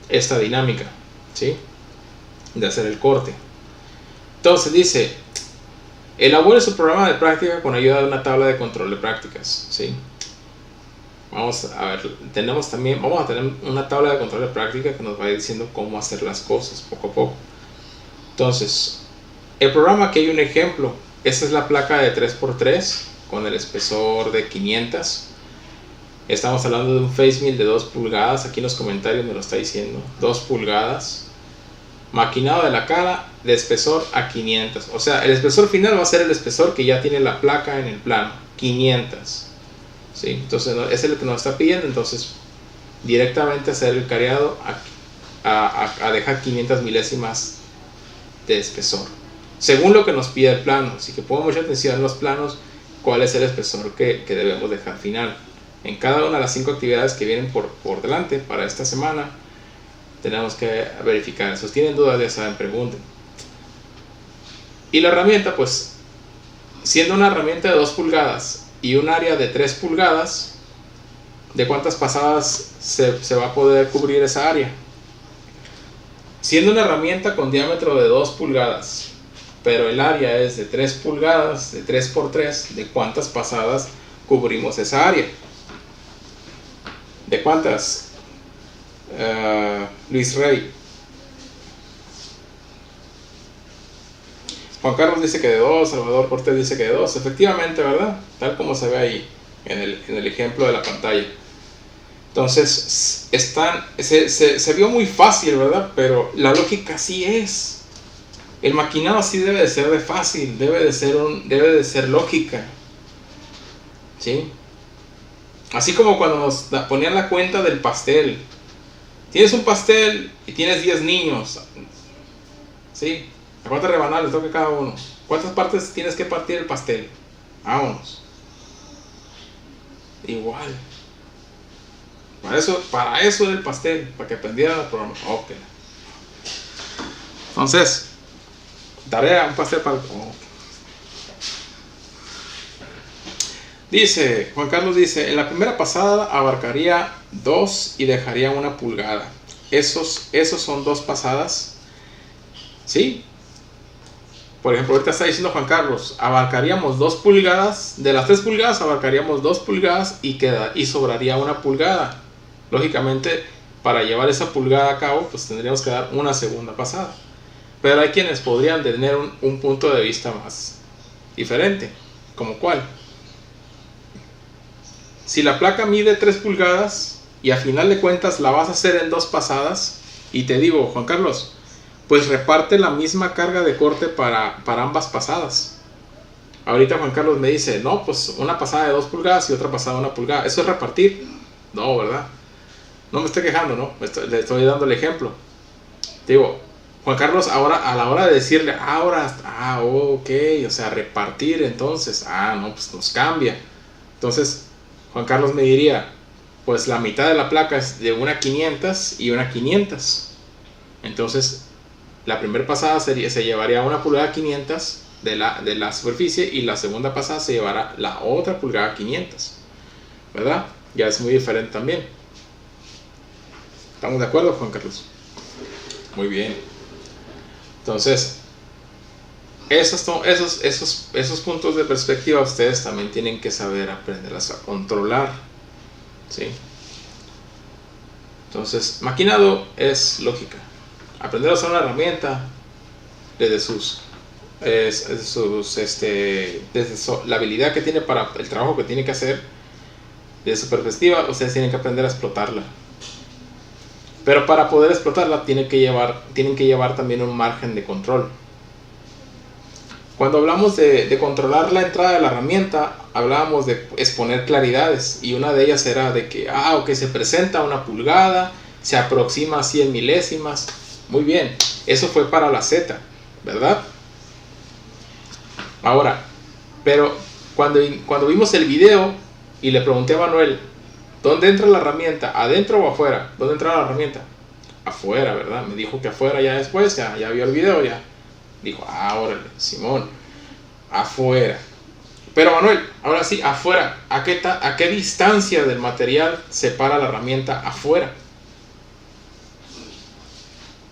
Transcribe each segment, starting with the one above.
esta dinámica, ¿sí? De hacer el corte. Entonces dice, elabore su programa de práctica con ayuda de una tabla de control de prácticas, ¿sí? Vamos a ver, vamos a tener una tabla de control de práctica que nos va diciendo cómo hacer las cosas poco a poco. Entonces, el programa, aquí hay un ejemplo. Esta es la placa de 3x3 con el espesor de 500. Estamos hablando de un face mill de 2 pulgadas. Aquí en los comentarios me lo está diciendo. 2 pulgadas. Maquinado de la cara de espesor a 500. O sea, el espesor final va a ser el espesor que ya tiene la placa en el plano. 500. ¿Sí? Entonces, ese es el que nos está pidiendo. Entonces, directamente hacer el careado a dejar 500 milésimas de espesor, según lo que nos pide el plano. Así que pongan mucha atención en los planos, cuál es el espesor que debemos dejar final. En cada una de las 5 actividades que vienen por delante para esta semana, tenemos que verificar eso. Si tienen dudas, ya saben, pregunten. Y la herramienta, pues, siendo una herramienta de 2 pulgadas y un área de 3 pulgadas, ¿de cuántas pasadas se va a poder cubrir esa área? Siendo una herramienta con diámetro de 2 pulgadas, pero el área es de 3 pulgadas, de 3x3, ¿de cuántas pasadas cubrimos esa área? ¿De cuántas? Luis Rey. Juan Carlos dice que de 2, Salvador Cortés dice que de 2. Efectivamente, ¿verdad? Tal como se ve ahí en el ejemplo de la pantalla. Entonces, se vio muy fácil, ¿verdad? Pero la lógica sí es. El maquinado sí debe de ser de fácil, debe de ser lógica. ¿Sí? Así como cuando nos ponían la cuenta del pastel. Tienes un pastel y tienes 10 niños. ¿Sí? ¿A cuántas rebanadas les toca cada uno? ¿Cuántas partes tienes que partir el pastel? Vámonos. Igual. Para eso era el pastel, para que aprendieran el programa. Ok. Entonces, tarea, un pastel para... Dice, Juan Carlos dice, en la primera pasada abarcaría 2 y dejaría 1 pulgada. Esos son 2 pasadas. ¿Sí? Por ejemplo, ahorita está diciendo Juan Carlos, abarcaríamos 2 pulgadas, de las 3 pulgadas abarcaríamos 2 pulgadas y sobraría 1 pulgada. Lógicamente, para llevar esa pulgada a cabo, pues tendríamos que dar una segunda pasada. Pero hay quienes podrían tener un punto de vista más diferente. ¿Como cuál? Si la placa mide 3 pulgadas y a final de cuentas la vas a hacer en 2 pasadas, y te digo, Juan Carlos, pues reparte la misma carga de corte para ambas pasadas. Ahorita Juan Carlos me dice, no, pues una pasada de 2 pulgadas y otra pasada de 1 pulgada. ¿Eso es repartir? No, ¿verdad? No me estoy quejando, ¿no? Le estoy dando el ejemplo. Te digo, Juan Carlos, ahora a la hora de decirle, ok, o sea, repartir, entonces, no, pues nos cambia. Entonces, Juan Carlos me diría, pues la mitad de la placa es de una 500 y una 500. Entonces, la primera pasada se llevaría 1 pulgada 500 de la superficie y la segunda pasada se llevará la otra pulgada 500. ¿Verdad? Ya es muy diferente también. ¿Estamos de acuerdo, Juan Carlos? Muy bien. Entonces, esos puntos de perspectiva ustedes también tienen que saber aprenderlas a controlar. ¿Sí? Entonces, maquinado es lógica. Aprender a usar una herramienta desde la habilidad que tiene para el trabajo que tiene que hacer, desde su perspectiva, ustedes tienen que aprender a explotarla. Pero para poder explotarla tienen que llevar también un margen de control. Cuando hablamos de controlar la entrada de la herramienta, hablábamos de exponer claridades, y una de ellas era de que, se presenta 1 pulgada, se aproxima a 100 milésimas. Muy bien, eso fue para la Z, ¿verdad? Ahora, pero cuando vimos el video y le pregunté a Manuel, ¿dónde entra la herramienta? ¿Adentro o afuera? ¿Dónde entra la herramienta? Afuera, ¿verdad? Me dijo que afuera. Ya después, ya vio el video, ya dijo, órale, Simón, afuera. Pero Manuel, ahora sí, afuera, ¿a qué distancia del material separa la herramienta afuera?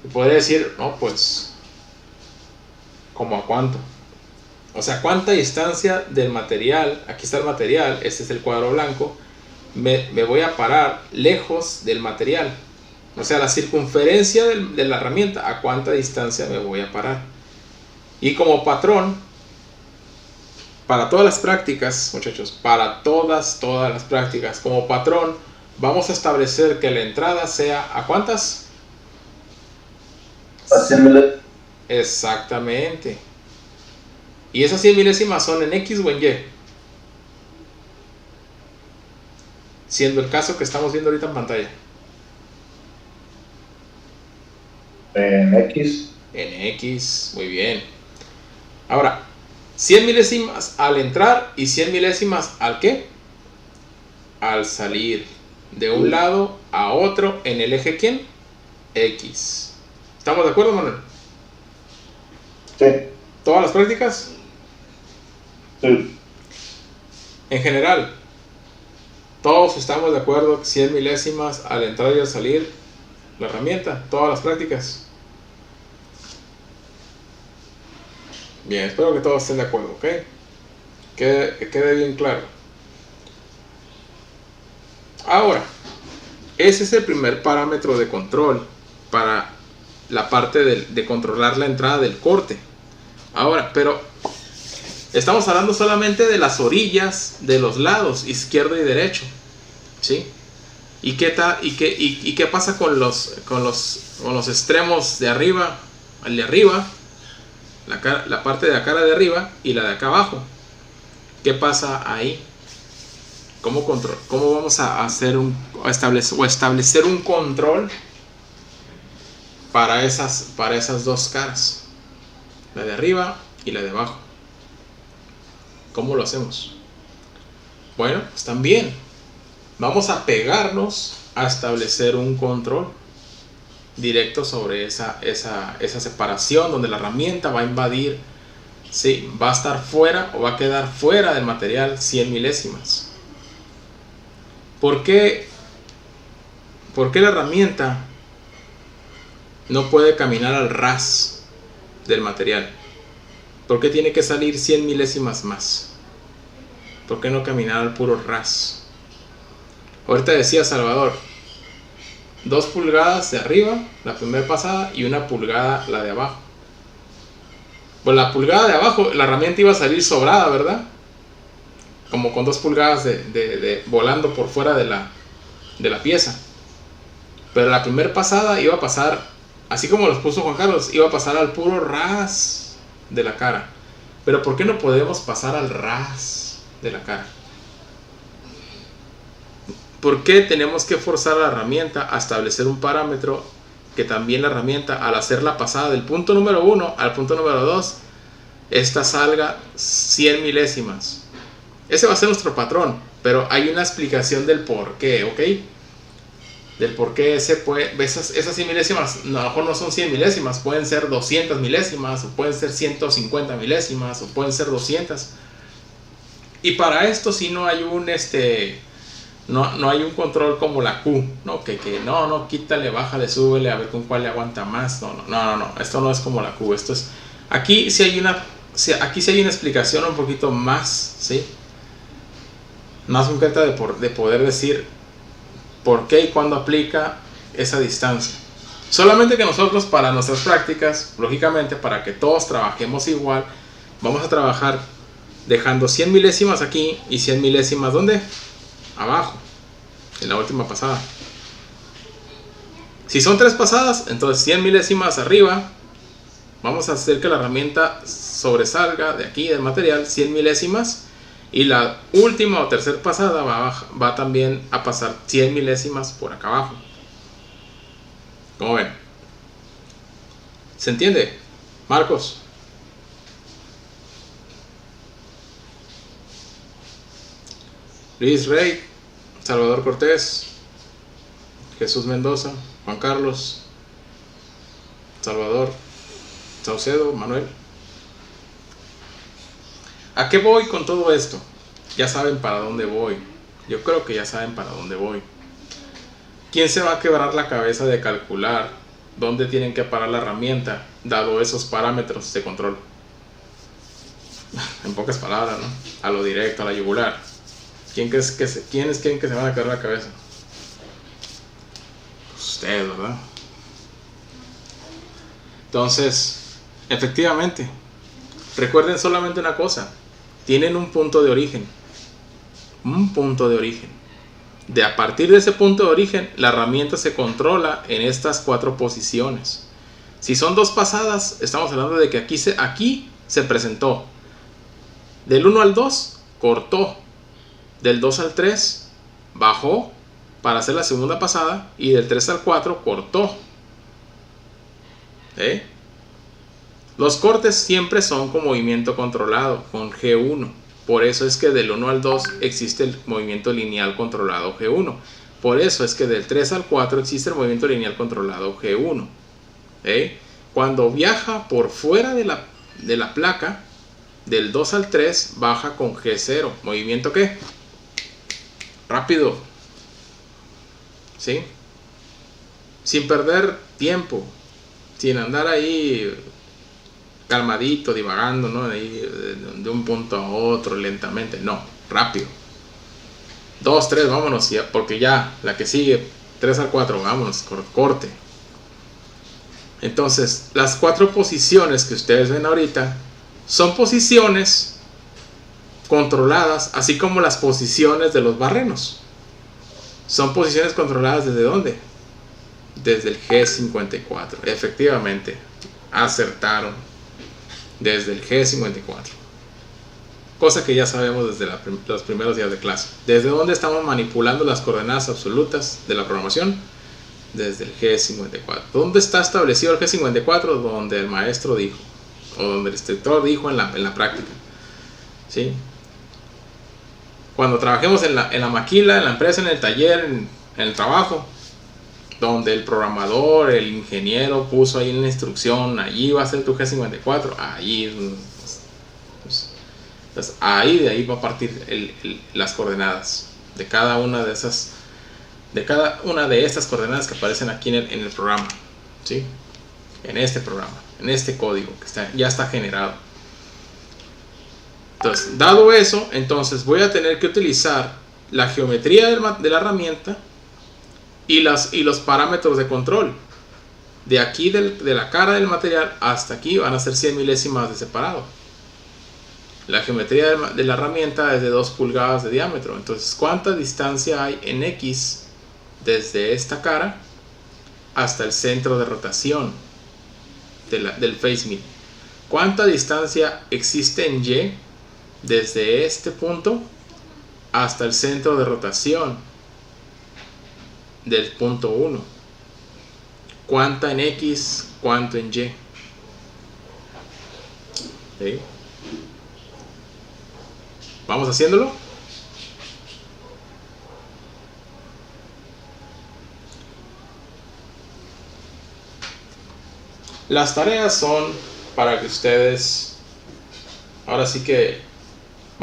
Y podría decir, no, pues, ¿cómo a cuánto? O sea, ¿cuánta distancia del material? Aquí está el material, este es el cuadro blanco. Me voy a parar lejos del material. O sea, la circunferencia de la herramienta, ¿a cuánta distancia me voy a parar? Y como patrón, para todas las prácticas, muchachos, para todas las prácticas, como patrón, vamos a establecer que la entrada sea, ¿a cuántas? A 100 milésimas. Exactamente. Y esas 100 milésimas son en X o en Y. Siendo el caso que estamos viendo ahorita en pantalla. En X. En X, muy bien. Ahora, 100 milésimas al entrar y 100 milésimas al ¿qué? Al salir de un lado a otro en el eje ¿quién? X. ¿Estamos de acuerdo, Manuel? Sí. ¿Todas las prácticas? Sí. En general, todos estamos de acuerdo que 100 milésimas al entrar y al salir la herramienta, todas las prácticas. Bien, espero que todos estén de acuerdo, ¿ok? Que quede bien claro. Ahora, ese es el primer parámetro de control para la parte de controlar la entrada del corte. Ahora, pero estamos hablando solamente de las orillas de los lados, izquierdo y derecho, ¿sí? ¿Y qué pasa con los extremos de arriba? El de arriba, la parte de la cara de arriba y la de acá abajo. ¿Qué pasa ahí? ¿Cómo vamos a establecer un control para esas dos caras? La de arriba y la de abajo. ¿Cómo lo hacemos? Bueno, pues también vamos a pegarnos a establecer un control directo sobre esa separación donde la herramienta va a invadir, ¿sí? Va a estar fuera o va a quedar fuera del material 100 milésimas. ¿Por qué la herramienta no puede caminar al ras del material? ¿Por qué tiene que salir 100 milésimas más? ¿Por qué no caminar al puro ras? Ahorita decía Salvador, 2 pulgadas de arriba, la primera pasada, y 1 pulgada la de abajo. Pues la pulgada de abajo, la herramienta iba a salir sobrada, ¿verdad? Como con 2 pulgadas de volando por fuera de la pieza. Pero la primera pasada iba a pasar, así como los puso Juan Carlos, iba a pasar al puro ras de la cara. Pero ¿por qué no podemos pasar al ras de la cara? ¿Por qué tenemos que forzar a la herramienta a establecer un parámetro que también la herramienta, al hacer la pasada del punto número 1 al punto número 2, esta salga 100 milésimas? Ese va a ser nuestro patrón, pero hay una explicación del por qué, ¿ok? Del por qué esas 100 milésimas, a lo mejor no son 100 milésimas, pueden ser 200 milésimas, o pueden ser 150 milésimas, o pueden ser 200. Y para esto sí no hay un no hay un control como la Q, ¿no? No, quítale, bájale, súbele, a ver con cuál le aguanta más. No, esto no es como la Q, esto es, aquí sí hay una explicación un poquito más, ¿sí? Más concreta de poder decir por qué y cuándo aplica esa distancia. Solamente que nosotros, para nuestras prácticas, lógicamente, para que todos trabajemos igual, vamos a trabajar dejando 100 milésimas aquí y 100 milésimas, ¿dónde? Abajo, en la última pasada. Si son 3 pasadas, entonces 100 milésimas arriba. Vamos a hacer que la herramienta sobresalga de aquí del material 100 milésimas. Y la última o tercera pasada va también a pasar 100 milésimas por acá abajo. ¿Cómo ven? ¿Se entiende? Marcos. Luis Rey, Salvador Cortés, Jesús Mendoza, Juan Carlos, Salvador, Saucedo, Manuel. ¿A qué voy con todo esto? Ya saben para dónde voy. Yo creo que ya saben para dónde voy. ¿Quién se va a quebrar la cabeza de calcular dónde tienen que parar la herramienta dado esos parámetros de control. En pocas palabras, ¿no? A lo directo, a la yugular. ¿Quiénes creen que se van a caer la cabeza? Ustedes, ¿verdad? Entonces, efectivamente, recuerden solamente una cosa: tienen un punto de origen. Un punto de origen. A partir de ese punto de origen, la herramienta se controla en estas 4 posiciones. Si son 2 pasadas, estamos hablando de que aquí se presentó. Del 1 al 2, cortó. Del 2 al 3, bajó para hacer la segunda pasada. Y del 3 al 4, cortó. Los cortes siempre son con movimiento controlado, con G1. Por eso es que del 1 al 2 existe el movimiento lineal controlado G1. Por eso es que del 3 al 4 existe el movimiento lineal controlado G1. Cuando viaja por fuera de la placa, del 2 al 3 baja con G0. ¿Movimiento qué? Rápido. ¿Sí? Sin perder tiempo. Sin andar ahí calmadito, divagando, ¿no? Ahí, de un punto a otro lentamente. No, rápido. 2, 3, vámonos. Porque ya, la que sigue, 3 al 4, vámonos, corte. Entonces, las 4 posiciones que ustedes ven ahorita son posiciones controladas, así como las posiciones de los barrenos. Son posiciones controladas ¿desde dónde? Desde el G54. Efectivamente, acertaron. Desde el G54. Cosa que ya sabemos desde los primeros días de clase. ¿Desde dónde estamos manipulando las coordenadas absolutas de la programación? Desde el G54. ¿Dónde está establecido el G54? Donde el maestro dijo, o donde el instructor dijo en la práctica. ¿Sí? Cuando trabajemos en la maquila, en la empresa, en el taller, en el trabajo, donde el programador, el ingeniero puso ahí en la instrucción, allí va a ser tu G54, ahí, pues, ahí de ahí va a partir las coordenadas de cada una de esas, estas coordenadas que aparecen aquí en el programa, ¿sí? En este programa, en este código que ya está generado. Entonces, dado eso, entonces voy a tener que utilizar la geometría de la herramienta y los parámetros de control. De aquí de la cara del material hasta aquí van a ser 100 milésimas de separado. La geometría de la herramienta es de 2 pulgadas de diámetro. Entonces, ¿cuánta distancia hay en X desde esta cara hasta el centro de rotación del face mill? ¿Cuánta distancia existe en Y desde este punto hasta el centro de rotación del punto 1? ¿Cuánta en X? ¿Cuánto en Y? ¿Sí? ¿Vamos haciéndolo? Las tareas son para que ustedes, ahora sí que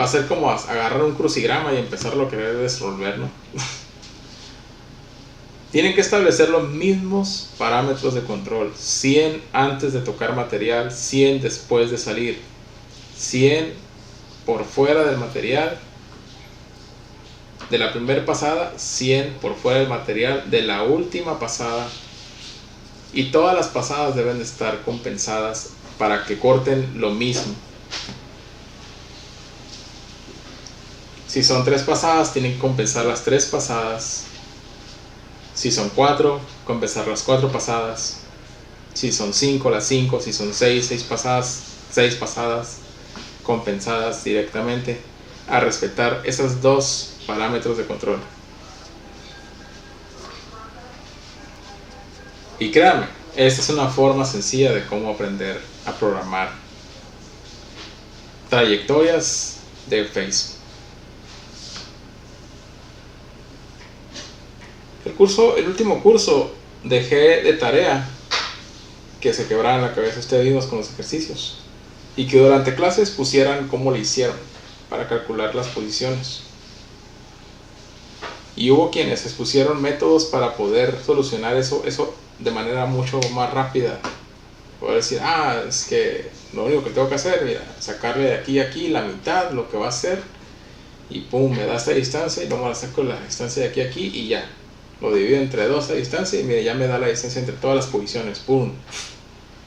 va a ser como agarrar un crucigrama y empezarlo a querer resolver, ¿no? Tienen que establecer los mismos parámetros de control. 100 antes de tocar material, 100 después de salir, 100 por fuera del material de la primera pasada, 100 por fuera del material de la última pasada, y todas las pasadas deben de estar compensadas para que corten lo mismo. Si son 3 pasadas, tienen que compensar las 3 pasadas. Si son 4, compensar las 4 pasadas. Si son 5, las 5. Si son 6 pasadas, 6 pasadas compensadas directamente, a respetar esos 2 parámetros de control. Y créanme, esta es una forma sencilla de cómo aprender a programar trayectorias de Facebook. El último curso dejé de tarea que se quebraran la cabeza ustedes mismos con los ejercicios y que durante clases pusieran cómo le hicieron para calcular las posiciones. Y hubo quienes expusieron métodos para poder solucionar eso de manera mucho más rápida. Poder decir, es que lo único que tengo que hacer es sacarle de aquí a aquí la mitad, lo que va a hacer, y pum, me da esta distancia, y luego la saco la distancia de aquí a aquí, y ya. Lo divido entre dos a distancia, y mira, ya me da la distancia entre todas las posiciones, pum.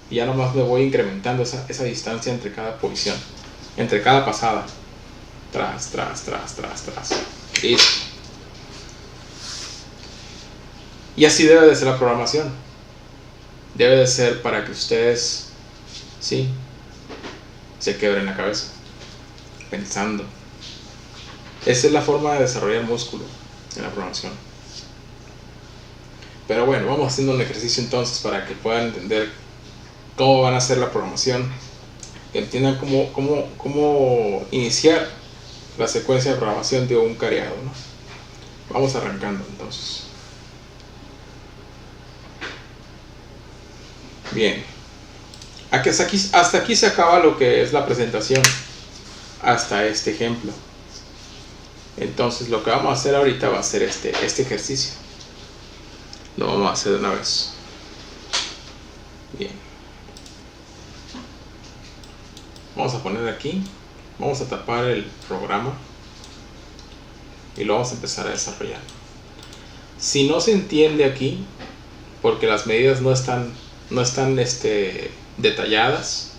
Y ya nomás me voy incrementando esa distancia entre cada posición, entre cada pasada. Tras. Listo. Y así debe de ser la programación. Debe de ser para que ustedes, sí, se quebren la cabeza pensando. Esa es la forma de desarrollar músculo en la programación. Pero bueno, vamos haciendo un ejercicio entonces para que puedan entender cómo van a hacer la programación, que entiendan cómo iniciar la secuencia de programación de un cariado, ¿no? Vamos arrancando entonces. Bien, hasta aquí se acaba lo que es la presentación, hasta este ejemplo. Entonces lo que vamos a hacer ahorita va a ser este ejercicio. Lo vamos a hacer de una vez. Bien, vamos a poner aquí, vamos a tapar el programa y lo vamos a empezar a desarrollar. Si no se entiende aquí, porque las medidas no están detalladas,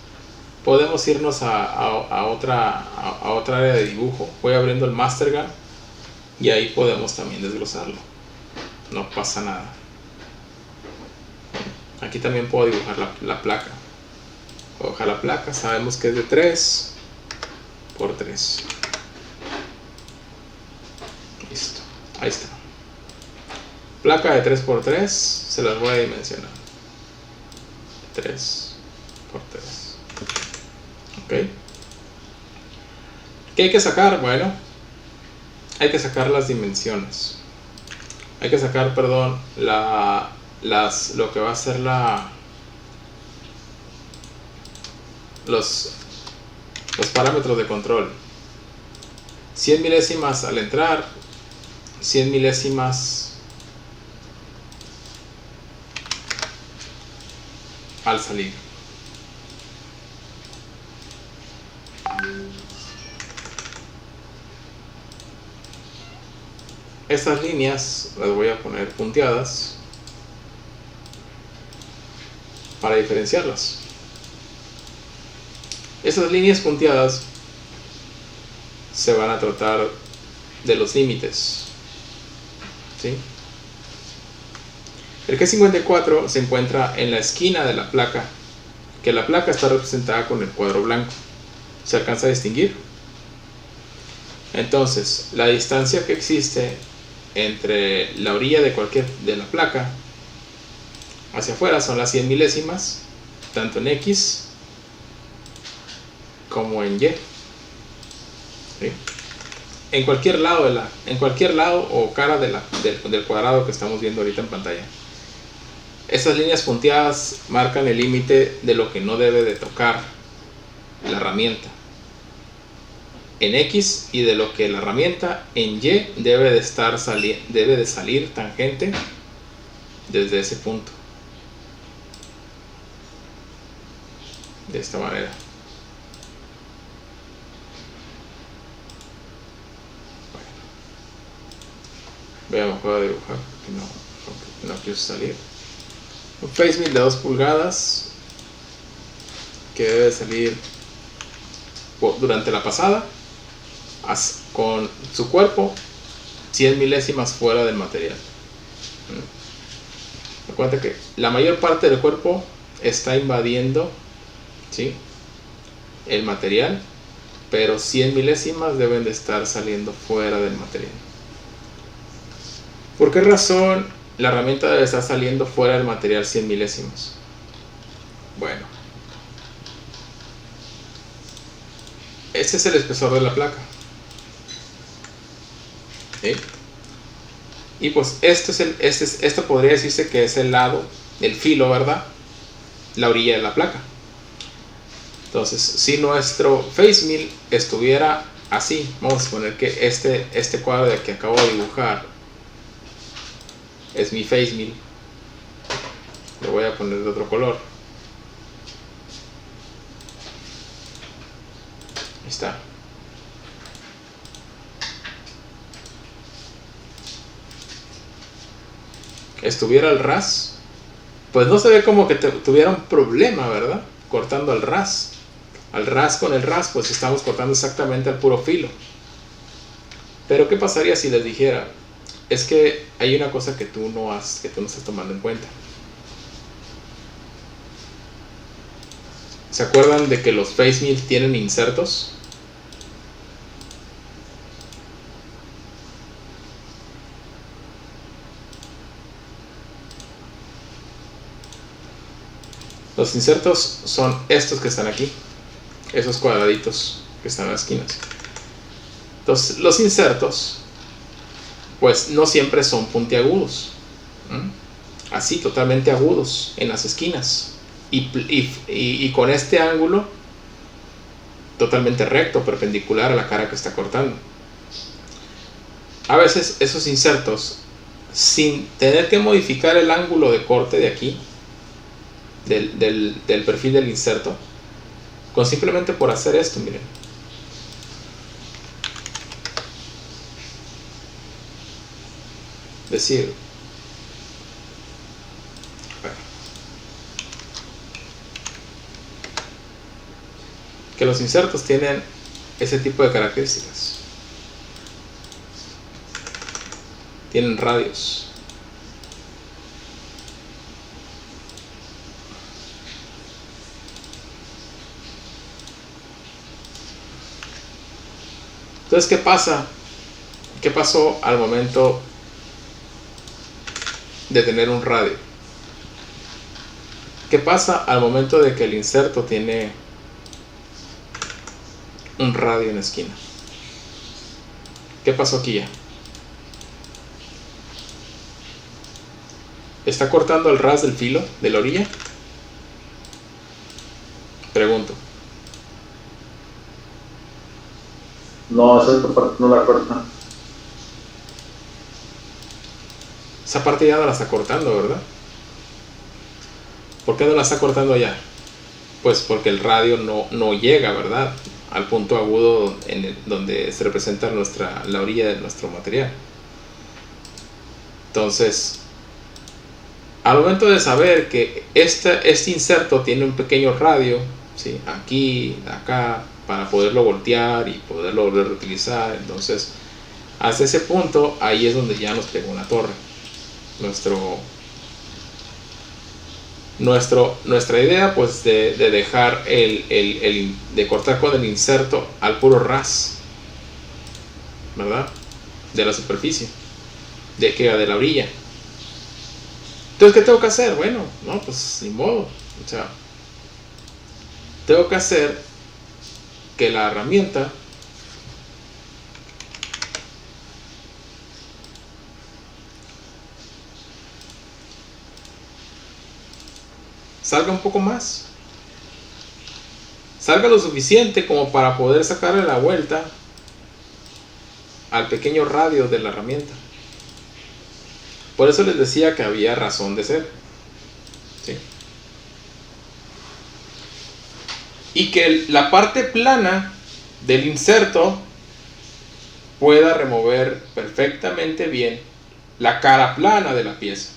podemos irnos a otra área de dibujo. Voy abriendo el Mastergram y ahí podemos también desglosarlo, no pasa nada. Aquí también puedo dibujar la placa. Puedo dibujar la placa, sabemos que es de 3 por 3. Listo, ahí está. Placa de 3 por 3, se las voy a dimensionar. 3 por 3. Ok. ¿Qué hay que sacar? Bueno, hay que sacar las dimensiones. Hay que sacar, perdón, lo que va a ser los parámetros de control. 100 milésimas al entrar, 100 milésimas al salir. Estas líneas las voy a poner punteadas para diferenciarlas. Esas líneas punteadas se van a tratar de los límites, ¿sí? El G54 se encuentra en la esquina de la placa, que la placa está representada con el cuadro blanco. ¿Se alcanza a distinguir? Entonces, la distancia que existe entre la orilla de la placa hacia afuera son las 100 milésimas, tanto en X como en Y. ¿Sí? En cualquier lado o cara del cuadrado que estamos viendo ahorita en pantalla. Estas líneas punteadas marcan el límite de lo que no debe de tocar la herramienta en X y de lo que la herramienta en Y debe de salir tangente desde ese punto. De esta manera. Veamos, puedo dibujar porque no quiero salir. Un face mill de 2 pulgadas que debe salir durante la pasada con su cuerpo 100 milésimas fuera del material. Recuerda que la mayor parte del cuerpo está invadiendo, ¿sí?, el material, pero 100 milésimas deben de estar saliendo fuera del material. ¿Por qué razón la herramienta debe estar saliendo fuera del material 100 milésimas? Bueno, este es el espesor de la placa, ¿sí? Y pues esto podría decirse que es el lado, el filo, ¿verdad? La orilla de la placa. Entonces, si nuestro face mill estuviera así, vamos a suponer que este cuadro de que acabo de dibujar es mi face mill. Lo voy a poner de otro color. Ahí está. Estuviera al ras, pues no se ve como que tuviera un problema, ¿verdad? Cortando al ras. Al ras con el ras, pues estamos cortando exactamente al puro filo. Pero ¿qué pasaría si les dijera? Es que hay una cosa que tú no estás tomando en cuenta. ¿Se acuerdan de que los face mill tienen insertos? Los insertos son estos que están aquí, esos cuadraditos que están en las esquinas. Entonces, los insertos, pues no siempre son puntiagudos, así totalmente agudos en las esquinas, y con este ángulo totalmente recto, perpendicular a la cara que está cortando. A veces esos insertos, sin tener que modificar el ángulo de corte de aquí, del perfil del inserto, con simplemente por hacer esto, miren, decir, que los insertos tienen ese tipo de características, tienen radios. Entonces, ¿qué pasa? ¿Qué pasó al momento de tener un radio? ¿Qué pasa al momento de que el inserto tiene un radio en la esquina? ¿Qué pasó aquí ya? ¿Está cortando el ras del filo de la orilla? Pregunto. No, esa parte no la corta. Esa parte ya no la está cortando, ¿verdad? ¿Por qué no la está cortando ya? Pues porque el radio no llega, ¿verdad?, al punto agudo donde se representa la orilla de nuestro material. Entonces, al momento de saber que este inserto tiene un pequeño radio, ¿sí?, aquí, acá, para poderlo voltear y poderlo volver a reutilizar, entonces hasta ese punto ahí es donde ya nos pegó una torre. Nuestra idea, pues, de dejar de cortar con el inserto al puro ras, ¿verdad?, de la superficie, de la orilla. Entonces, ¿qué tengo que hacer? Bueno, no, pues ni modo. O sea, tengo que hacer que la herramienta salga un poco más, salga lo suficiente como para poder sacarle la vuelta al pequeño radio de la herramienta. Por eso les decía que había razón de ser, ¿sí? Y que la parte plana del inserto pueda remover perfectamente bien la cara plana de la pieza.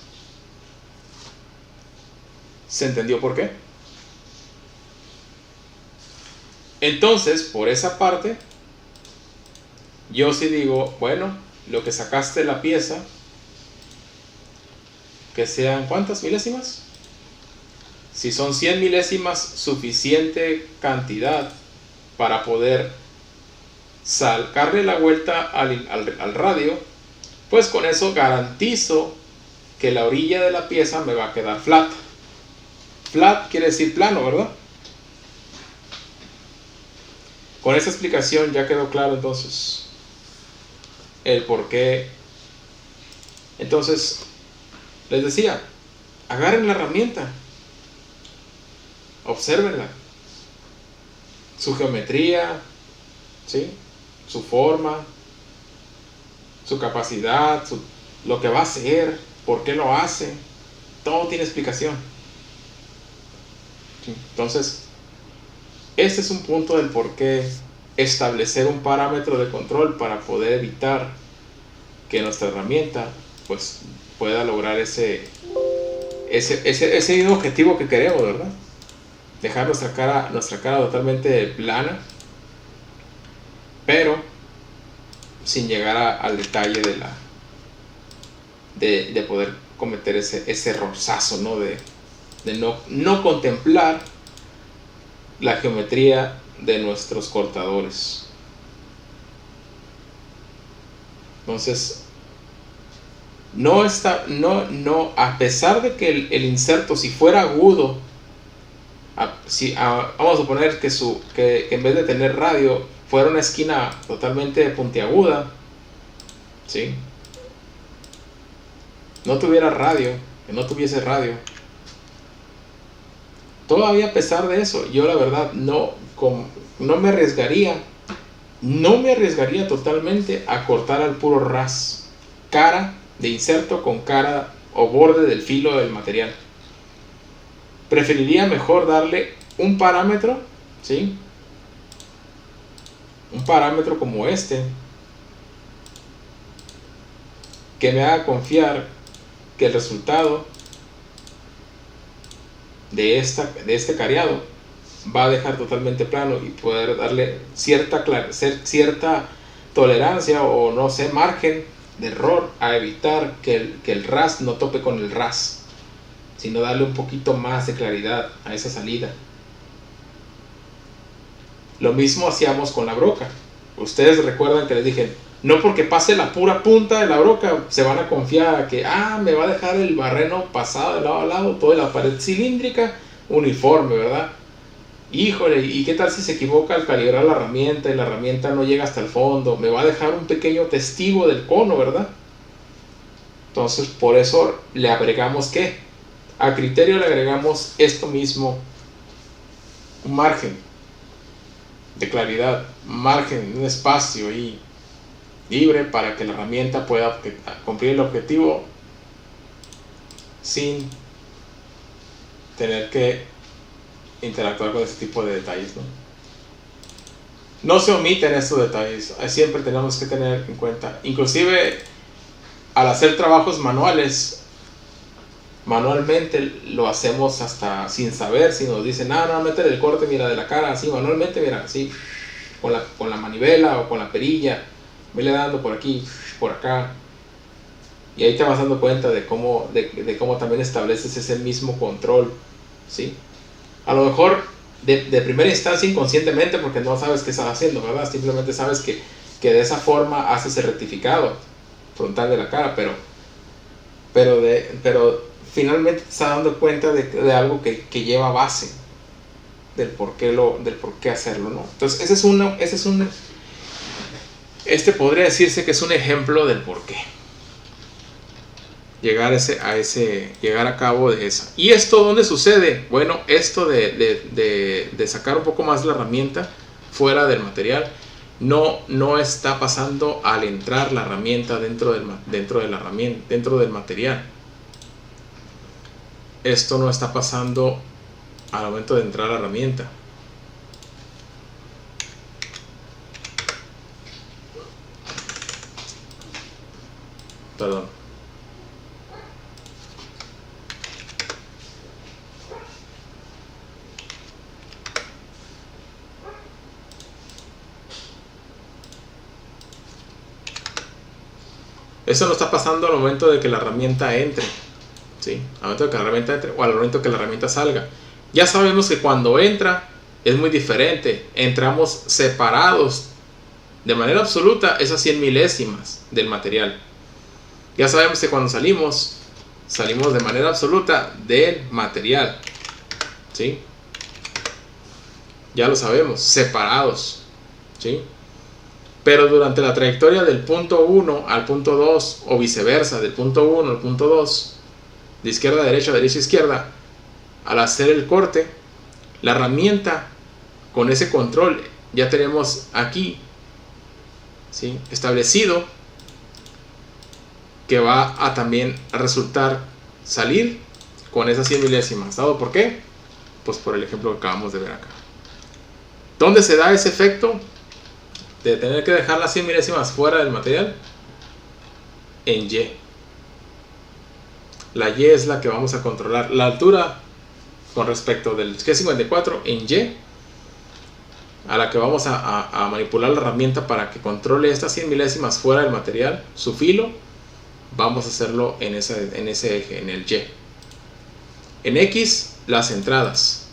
¿Se entendió por qué? Entonces, por esa parte, yo sí digo, bueno, lo que sacaste de la pieza, que sean, ¿cuántas milésimas? Si son 100 milésimas, suficiente cantidad para poder sacarle la vuelta al radio, pues con eso garantizo que la orilla de la pieza me va a quedar flat. Flat quiere decir plano, ¿verdad? Con esta explicación ya quedó claro entonces el por qué. Entonces, les decía, agarren la herramienta, obsérvenla, su geometría, ¿sí?, su forma, su capacidad, lo que va a hacer, por qué lo hace, todo tiene explicación. ¿Sí? Entonces, este es un punto del por qué establecer un parámetro de control para poder evitar que nuestra herramienta pues pueda lograr ese mismo objetivo que queremos, ¿verdad? Dejar nuestra cara totalmente plana, pero sin llegar al detalle de poder cometer ese errorzazo, ¿no? De no contemplar la geometría de nuestros cortadores. Entonces, a pesar de que el inserto, si fuera agudo, vamos a suponer que en vez de tener radio fuera una esquina totalmente puntiaguda, ¿sí? No tuviera radio, que no tuviese radio, todavía a pesar de eso, yo la verdad no me arriesgaría totalmente a cortar al puro ras, cara de inserto con cara o borde del filo del material. Preferiría mejor darle un parámetro, ¿sí? Un parámetro como este, que me haga confiar que el resultado de este careado va a dejar totalmente plano y poder darle cierta tolerancia o no sé, margen de error a evitar que el ras no tope con el ras, sino darle un poquito más de claridad a esa salida. Lo mismo hacíamos con la broca. Ustedes recuerdan que les dije, no porque pase la pura punta de la broca se van a confiar a que me va a dejar el barreno pasado de lado a lado, toda la pared cilíndrica uniforme, ¿verdad? Híjole, ¿y qué tal si se equivoca al calibrar la herramienta y la herramienta no llega hasta el fondo? Me va a dejar un pequeño testigo del cono, ¿verdad? Entonces, por eso le agregamos ¿qué? A criterio le agregamos esto mismo, un margen de claridad, margen, un espacio ahí libre para que la herramienta pueda cumplir el objetivo sin tener que interactuar con ese tipo de detalles, no se omiten estos detalles, siempre tenemos que tener en cuenta, inclusive al hacer trabajos manualmente lo hacemos hasta sin saber, si nos dicen, no, métele el corte, mira, de la cara, así, manualmente, mira, así, con la manivela o con la perilla, vele dando por aquí, por acá, y ahí te vas dando cuenta de cómo también estableces ese mismo control, ¿sí? A lo mejor de primera instancia inconscientemente, porque no sabes qué estás haciendo, ¿verdad? Simplemente sabes que de esa forma haces el rectificado frontal de la cara, pero finalmente te estás dando cuenta de algo que lleva base del por qué hacerlo, ¿no? Entonces este podría decirse que es un ejemplo del por qué llegar a cabo de eso. ¿Y esto dónde sucede? Bueno, esto de sacar un poco más la herramienta fuera del material no está pasando al entrar la herramienta dentro del material. Esto no está pasando al momento de entrar la herramienta. Perdón. Eso no está pasando al momento de que la herramienta entre, ¿sí? Al momento de que la herramienta entre o al momento que la herramienta salga. Ya sabemos que cuando entra es muy diferente. Entramos separados de manera absoluta esas 100 milésimas del material. Ya sabemos que cuando salimos de manera absoluta del material, ¿sí? Ya lo sabemos, separados, ¿sí? Pero durante la trayectoria del punto 1 al punto 2 o viceversa, del punto 1 al punto 2, de izquierda a derecha, derecha a izquierda, al hacer el corte, la herramienta con ese control ya tenemos aquí, ¿sí?, establecido que va a también resultar salir con esas 100 milésimas. ¿Dado por qué? Pues por el ejemplo que acabamos de ver acá. ¿Dónde se da ese efecto de tener que dejar las 100 milésimas fuera del material? En Y. La Y es la que vamos a controlar. La altura con respecto del G54 en Y, a la que vamos a manipular la herramienta para que controle estas 100 milésimas fuera del material, su filo, vamos a hacerlo en ese eje, en el Y. En X, las entradas.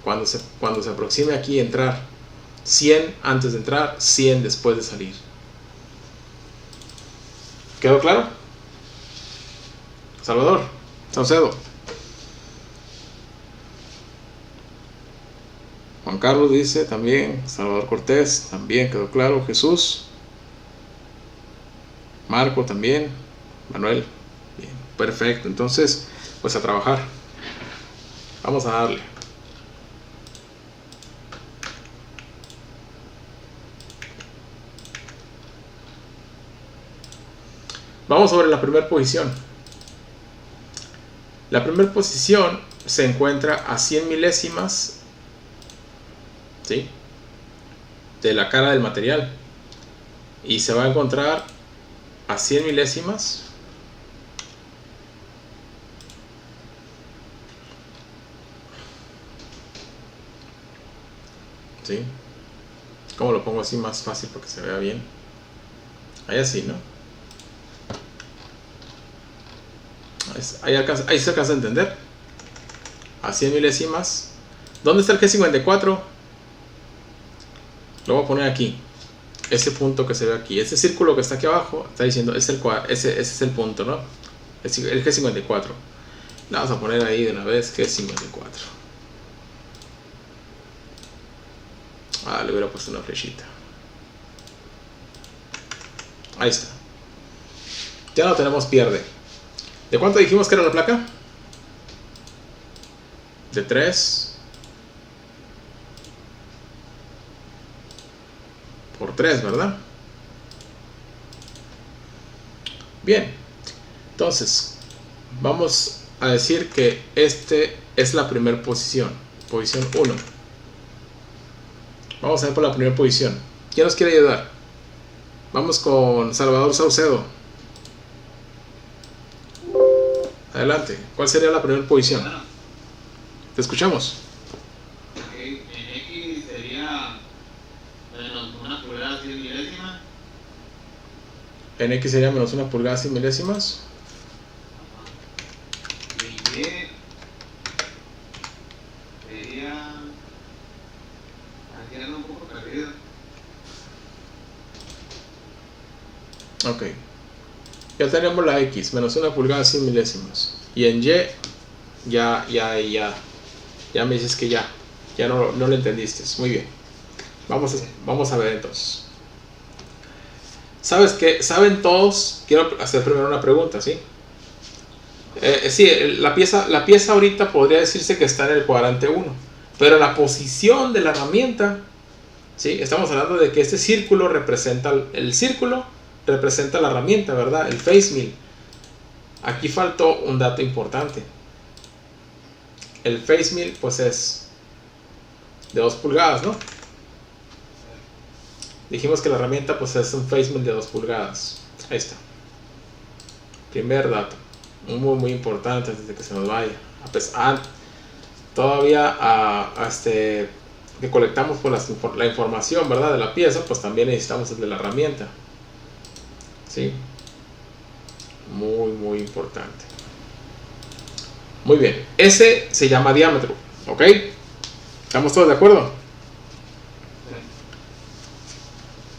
Cuando se aproxime aquí entrar, 100 antes de entrar, 100 después de salir. ¿Quedó claro? Salvador, Saucedo. Juan Carlos dice también, Salvador Cortés también quedó claro, Jesús, Marco también, Manuel, bien, perfecto, entonces pues a trabajar, vamos a darle. Vamos sobre la primera posición. La primera posición se encuentra a 100 milésimas, ¿sí?, de la cara del material, y se va a encontrar a 100 milésimas ¿sí? ¿Cómo lo pongo así más fácil para que se vea bien? Ahí así, ¿no? Ahí se alcanza a entender. A 100 milésimas. ¿Dónde está el G54? Lo voy a poner aquí. Ese punto que se ve aquí. Ese círculo que está aquí abajo está diciendo, ese es el punto, ¿no? El G54. Le vamos a poner ahí de una vez G54. Le hubiera puesto una flechita. Ahí está. Ya no tenemos pierde. ¿De cuánto dijimos que era la placa? De 3 por 3, ¿verdad? Bien. Entonces, vamos a decir que este es la primera posición. Posición 1. Vamos a ver por la primera posición. ¿Quién nos quiere ayudar? Vamos con Salvador Saucedo. Adelante. ¿Cuál sería la primera posición? Bueno, Te escuchamos. en X sería menos una pulgada 100 milésimas. En X sería menos 1 pulgada 100 milésimas. Y Y sería. Aquí ando un poco perdido. Ok. Ya tenemos la X, menos 1 pulgada 100 milésimas. Y en Y, ya me dices que ya no lo entendiste. Muy bien. Vamos a ver entonces. ¿Sabes qué? ¿Saben todos? Quiero hacer primero una pregunta, ¿sí? Sí, la pieza ahorita podría decirse que está en el cuadrante 1. Pero la posición de la herramienta, ¿sí? Estamos hablando de que este círculo representa la herramienta, ¿verdad? El face mill. Aquí faltó un dato importante. El face mill pues es de 2 pulgadas, ¿no? Dijimos que la herramienta pues es un face mill de 2 pulgadas. Ahí está. Primer dato. Muy muy importante antes de que se nos vaya. Todavía que colectamos por la información, ¿verdad?, de la pieza, pues también necesitamos el de la herramienta. ¿Sí? Muy muy importante. Muy bien, ese se llama diámetro, ¿ok? ¿Estamos todos de acuerdo?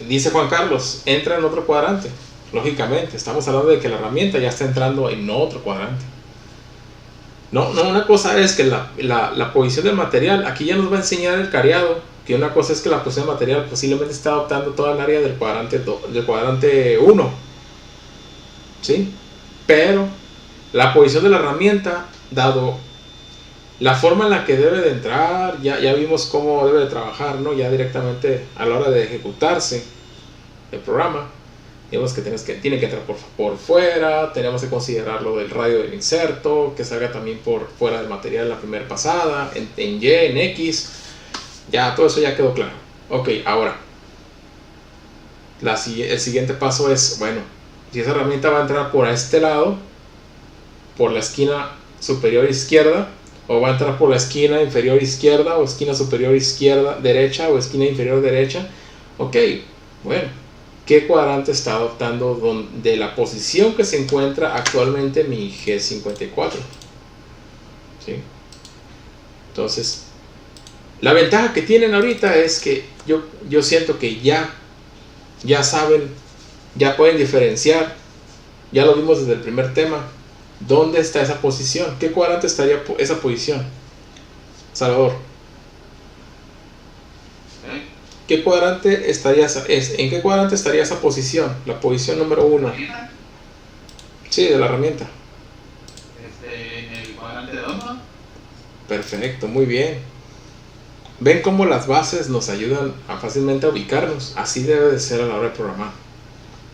Dice Juan Carlos, entra en otro cuadrante. Lógicamente, estamos hablando de que la herramienta ya está entrando en otro cuadrante. No, una cosa es que la posición del material, aquí ya nos va a enseñar el cariado, que una cosa es que la posición del material posiblemente está adoptando toda el área del cuadrante 1, ¿sí? Pero la posición de la herramienta, dado la forma en la que debe de entrar, ya vimos cómo debe de trabajar, ¿no? Ya directamente a la hora de ejecutarse el programa, Digamos que tiene que entrar por fuera, tenemos que considerar lo del radio del inserto, que salga también por fuera del material en la primera pasada, en Y, en X, ya todo eso ya quedó claro. Ok, ahora, el siguiente paso es, bueno, si esa herramienta va a entrar por este lado, por la esquina superior izquierda, o va a entrar por la esquina inferior izquierda, o esquina superior izquierda, derecha, o esquina inferior derecha, ok, bueno, ¿qué cuadrante está adoptando de la posición que se encuentra actualmente mi G54? ¿Sí? Entonces, la ventaja que tienen ahorita es que yo siento que ya saben, ya pueden diferenciar, ya lo vimos desde el primer tema, dónde está esa posición, qué cuadrante estaría esa posición. Salvador, ¿qué cuadrante ¿en qué cuadrante estaría esa posición? La posición número 1. Sí, de la herramienta. En el cuadrante 2, ¿no? Perfecto, muy bien. Ven cómo las bases nos ayudan fácilmente a ubicarnos. Así debe de ser a la hora de programar.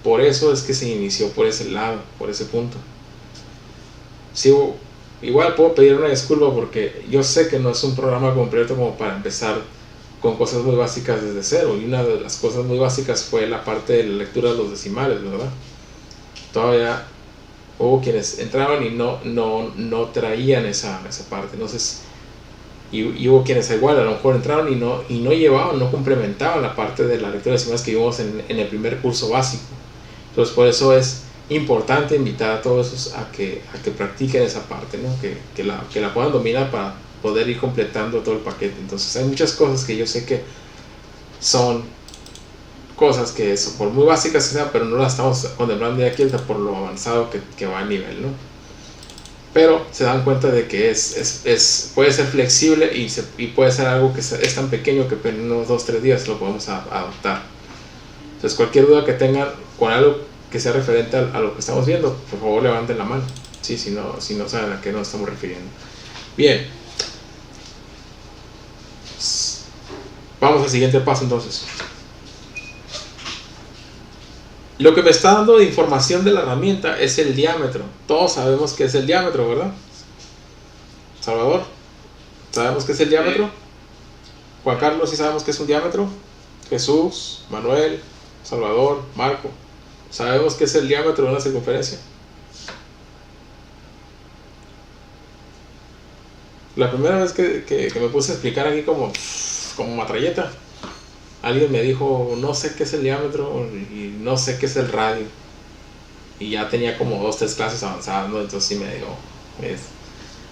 Por eso es que se inició por ese lado, por ese punto. Sí, igual puedo pedir una disculpa porque yo sé que no es un programa completo como para empezar con cosas muy básicas desde cero, y una de las cosas muy básicas fue la parte de la lectura de los decimales, ¿verdad? Todavía hubo quienes entraban y no traían esa parte, entonces, y hubo quienes igual a lo mejor entraron y no llevaban, no complementaban la parte de la lectura de decimales que vimos en el primer curso básico. Entonces por eso es importante invitar a todos esos a que practiquen esa parte, ¿no? que la puedan dominar para poder ir completando todo el paquete. Entonces hay muchas cosas que yo sé que son cosas que son por muy básicas que sean, pero no las estamos contemplando de aquí por lo avanzado que va el nivel, ¿no? Pero se dan cuenta de que puede ser flexible y puede ser algo que es tan pequeño que en unos 2-3 días lo podemos adoptar. Entonces cualquier duda que tengan con algo que sea referente a lo que estamos viendo, por favor levanten la mano, ¿sí? si no saben a qué nos estamos refiriendo. Bien, vamos al siguiente paso entonces. Lo que me está dando de información de la herramienta es el diámetro. Todos sabemos que es el diámetro, ¿verdad? Salvador, ¿sabemos qué es el diámetro? Juan Carlos, ¿sí sabemos qué es un diámetro? Jesús, Manuel, Salvador, Marco, ¿sabemos qué es el diámetro de una circunferencia? La primera vez que me puse a explicar aquí como matralleta, alguien me dijo, no sé qué es el diámetro y no sé qué es el radio. Y ya tenía como 2-3 clases avanzadas, ¿no? Entonces sí me dijo,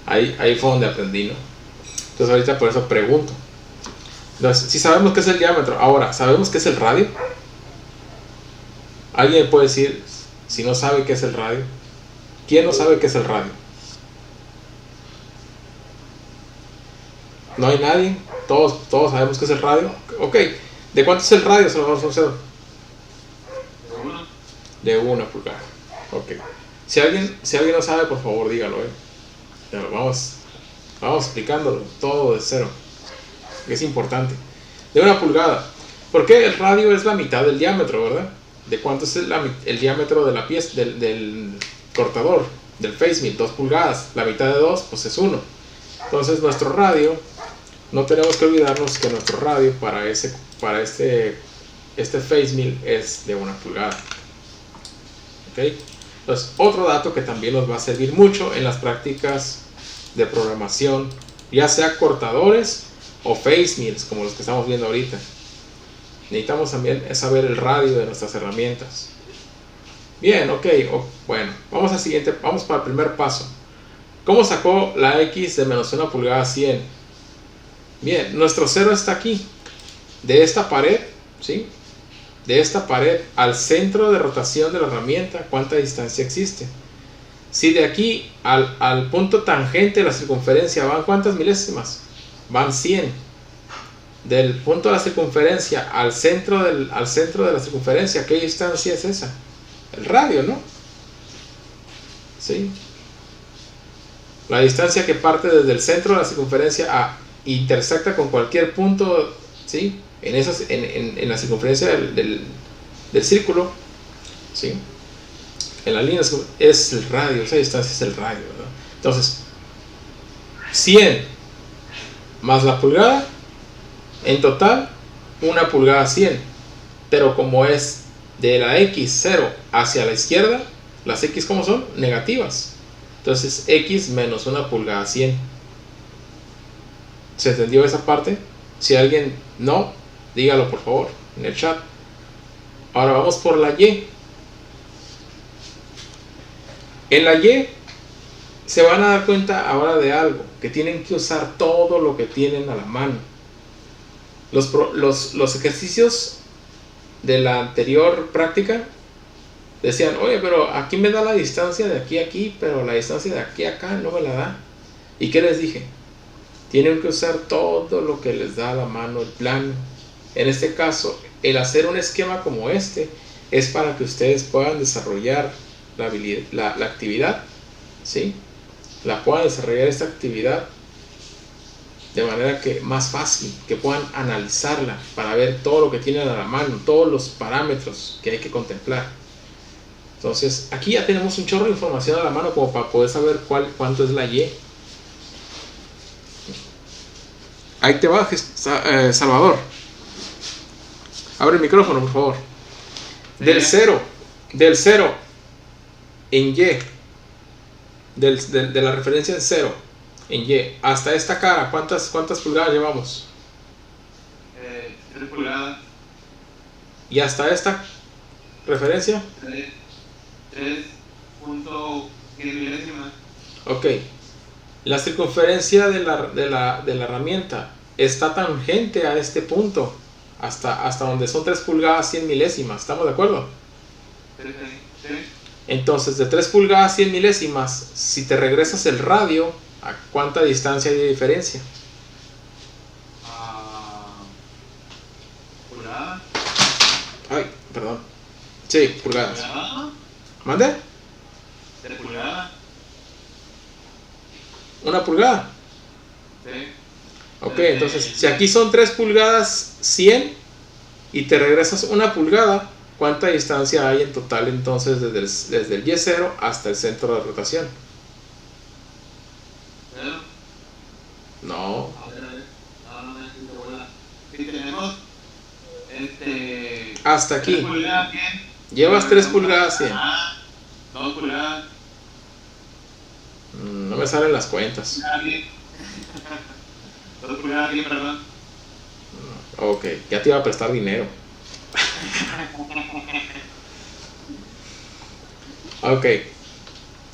ahí fue donde aprendí, ¿no? Entonces ahorita por eso pregunto. Entonces, si sabemos qué es el diámetro, ahora, ¿sabemos qué es el radio? ¿Alguien me puede decir si no sabe qué es el radio? ¿Quién no sabe qué es el radio? ¿No hay nadie? ¿Todos sabemos qué es el radio? Ok. ¿De cuánto es el radio, Salvador Saucedo? De 1 pulgada. Ok. Si alguien no sabe, por favor dígalo. Ya vamos explicándolo todo de cero. Es importante. De 1 pulgada. Porque el radio es la mitad del diámetro, ¿verdad? ¿De cuánto es el diámetro de la pieza, del cortador, del face mill? 2 pulgadas. La mitad de 2, pues es 1. Entonces nuestro radio, no tenemos que olvidarnos que nuestro radio para este face mill es de 1 pulgada. ¿Okay? Entonces, otro dato que también nos va a servir mucho en las prácticas de programación, ya sea cortadores o face mills, como los que estamos viendo ahorita. Necesitamos también saber el radio de nuestras herramientas. Bien, ok, bueno, vamos para el primer paso. ¿Cómo sacó la X de menos 1 pulgada a 100? Bien, nuestro 0 está aquí. De esta pared, ¿sí? De esta pared al centro de rotación de la herramienta, ¿cuánta distancia existe? Si de aquí al punto tangente de la circunferencia van ¿cuántas milésimas? Van 100. Del punto de la circunferencia al centro de la circunferencia, ¿qué distancia es esa? El radio, ¿no? ¿Sí? La distancia que parte desde el centro de la circunferencia intersecta con cualquier punto, ¿sí? En la circunferencia del círculo, ¿sí? En la línea es el radio, esa distancia es el radio, ¿verdad? Entonces, 100 más la pulgada, en total, 1 pulgada 100. Pero como es de la X 0 hacia la izquierda, las X ¿cómo son? Negativas. Entonces, X menos 1 pulgada 100. ¿Se entendió esa parte? Si alguien no, dígalo por favor en el chat. Ahora vamos por la Y. En la Y se van a dar cuenta ahora de algo, que tienen que usar todo lo que tienen a la mano. Los ejercicios de la anterior práctica decían, oye, pero aquí me da la distancia de aquí a aquí, pero la distancia de aquí a acá no me la da. ¿Y qué les dije? Tienen que usar todo lo que les da a la mano el plano. En este caso, el hacer un esquema como este es para que ustedes puedan desarrollar la actividad, ¿sí? La puedan desarrollar esta actividad de manera que más fácil, que puedan analizarla para ver todo lo que tienen a la mano, todos los parámetros que hay que contemplar. Entonces, aquí ya tenemos un chorro de información a la mano como para poder saber cuánto es la Y. Ahí te va, Salvador. Abre el micrófono, por favor. Del 0 en Y, de la referencia en 0 en Y hasta esta cara, ¿cuántas pulgadas llevamos? 3 pulgadas. Y hasta esta referencia, 3.10 milésimas. ok. La circunferencia de la herramienta está tangente a este punto, hasta donde son 3 pulgadas 100 milésimas. ¿Estamos de acuerdo? Sí. Entonces, de 3 pulgadas 100 milésimas, si te regresas el radio, ¿a cuánta distancia hay de diferencia? ¿Pulgadas? Ay, perdón. Sí, pulgadas. ¿Pulgadas? ¿Mande? 3 pulgadas. 1 pulgada. Sí. Ok, entonces, si aquí son 3 pulgadas 100 y te regresas 1 pulgada, ¿cuánta distancia hay en total entonces desde el Y0 hasta el centro de rotación? ¿Cero? No. A ver. No necesito volar. Si tenemos Hasta 3 aquí. pulgadas 100. Llevas 3 pulgadas 100. 2 pulgadas. No me salen las cuentas. 2 pulgadas 100, perdón. Ok, ya te iba a prestar dinero. Ok.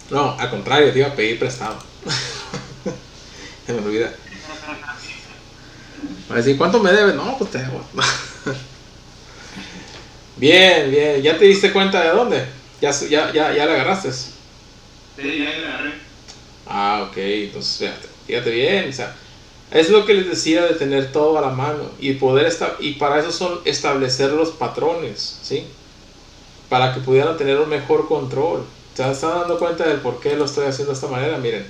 No, al contrario, te iba a pedir prestado. Se me olvida. Va a decir, ¿cuánto me debes? No, pues te debo. Bien, bien. ¿Ya te diste cuenta de dónde? ¿Ya la agarraste? Sí, ya le agarré. Ah, ok. Entonces, fíjate bien. O sea, es lo que les decía de tener todo a la mano y y para eso son establecer los patrones, ¿sí? Para que pudieran tener un mejor control. ¿Se están dando cuenta del por qué lo estoy haciendo de esta manera? Miren,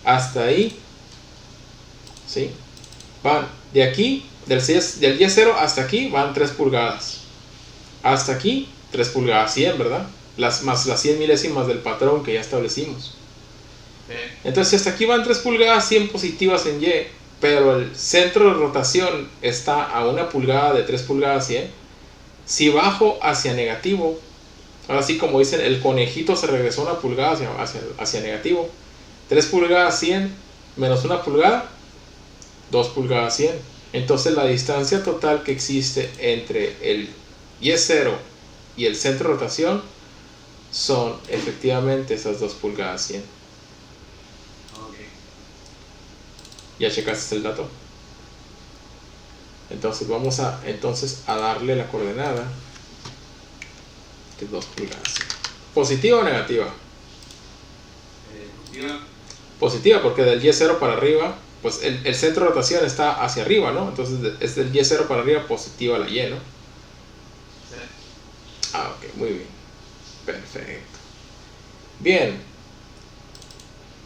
hasta ahí, ¿sí? Van de aquí, del Y0 hasta aquí, van 3 pulgadas. Hasta aquí, 3 pulgadas 100, ¿verdad? Más las 100 milésimas del patrón que ya establecimos. Sí. Entonces, si hasta aquí van 3 pulgadas 100 positivas en Y, pero el centro de rotación está a 1 pulgada de 3 pulgadas 100, si bajo hacia negativo, ahora sí como dicen, el conejito se regresó 1 pulgada hacia negativo, 3 pulgadas 100 menos 1 pulgada, 2 pulgadas 100. Entonces la distancia total que existe entre el Y0 y el centro de rotación son efectivamente esas 2 pulgadas 100. Ok. ¿Ya checaste el dato? Entonces vamos a darle la coordenada de 2 pulgadas. ¿Positiva o negativa? Positiva. Positiva, porque del Y0 para arriba, pues el centro de rotación está hacia arriba, ¿no? Entonces es del Y0 para arriba positiva la Y, ¿no? Sí. Ah, ok, muy bien. Perfecto. Bien.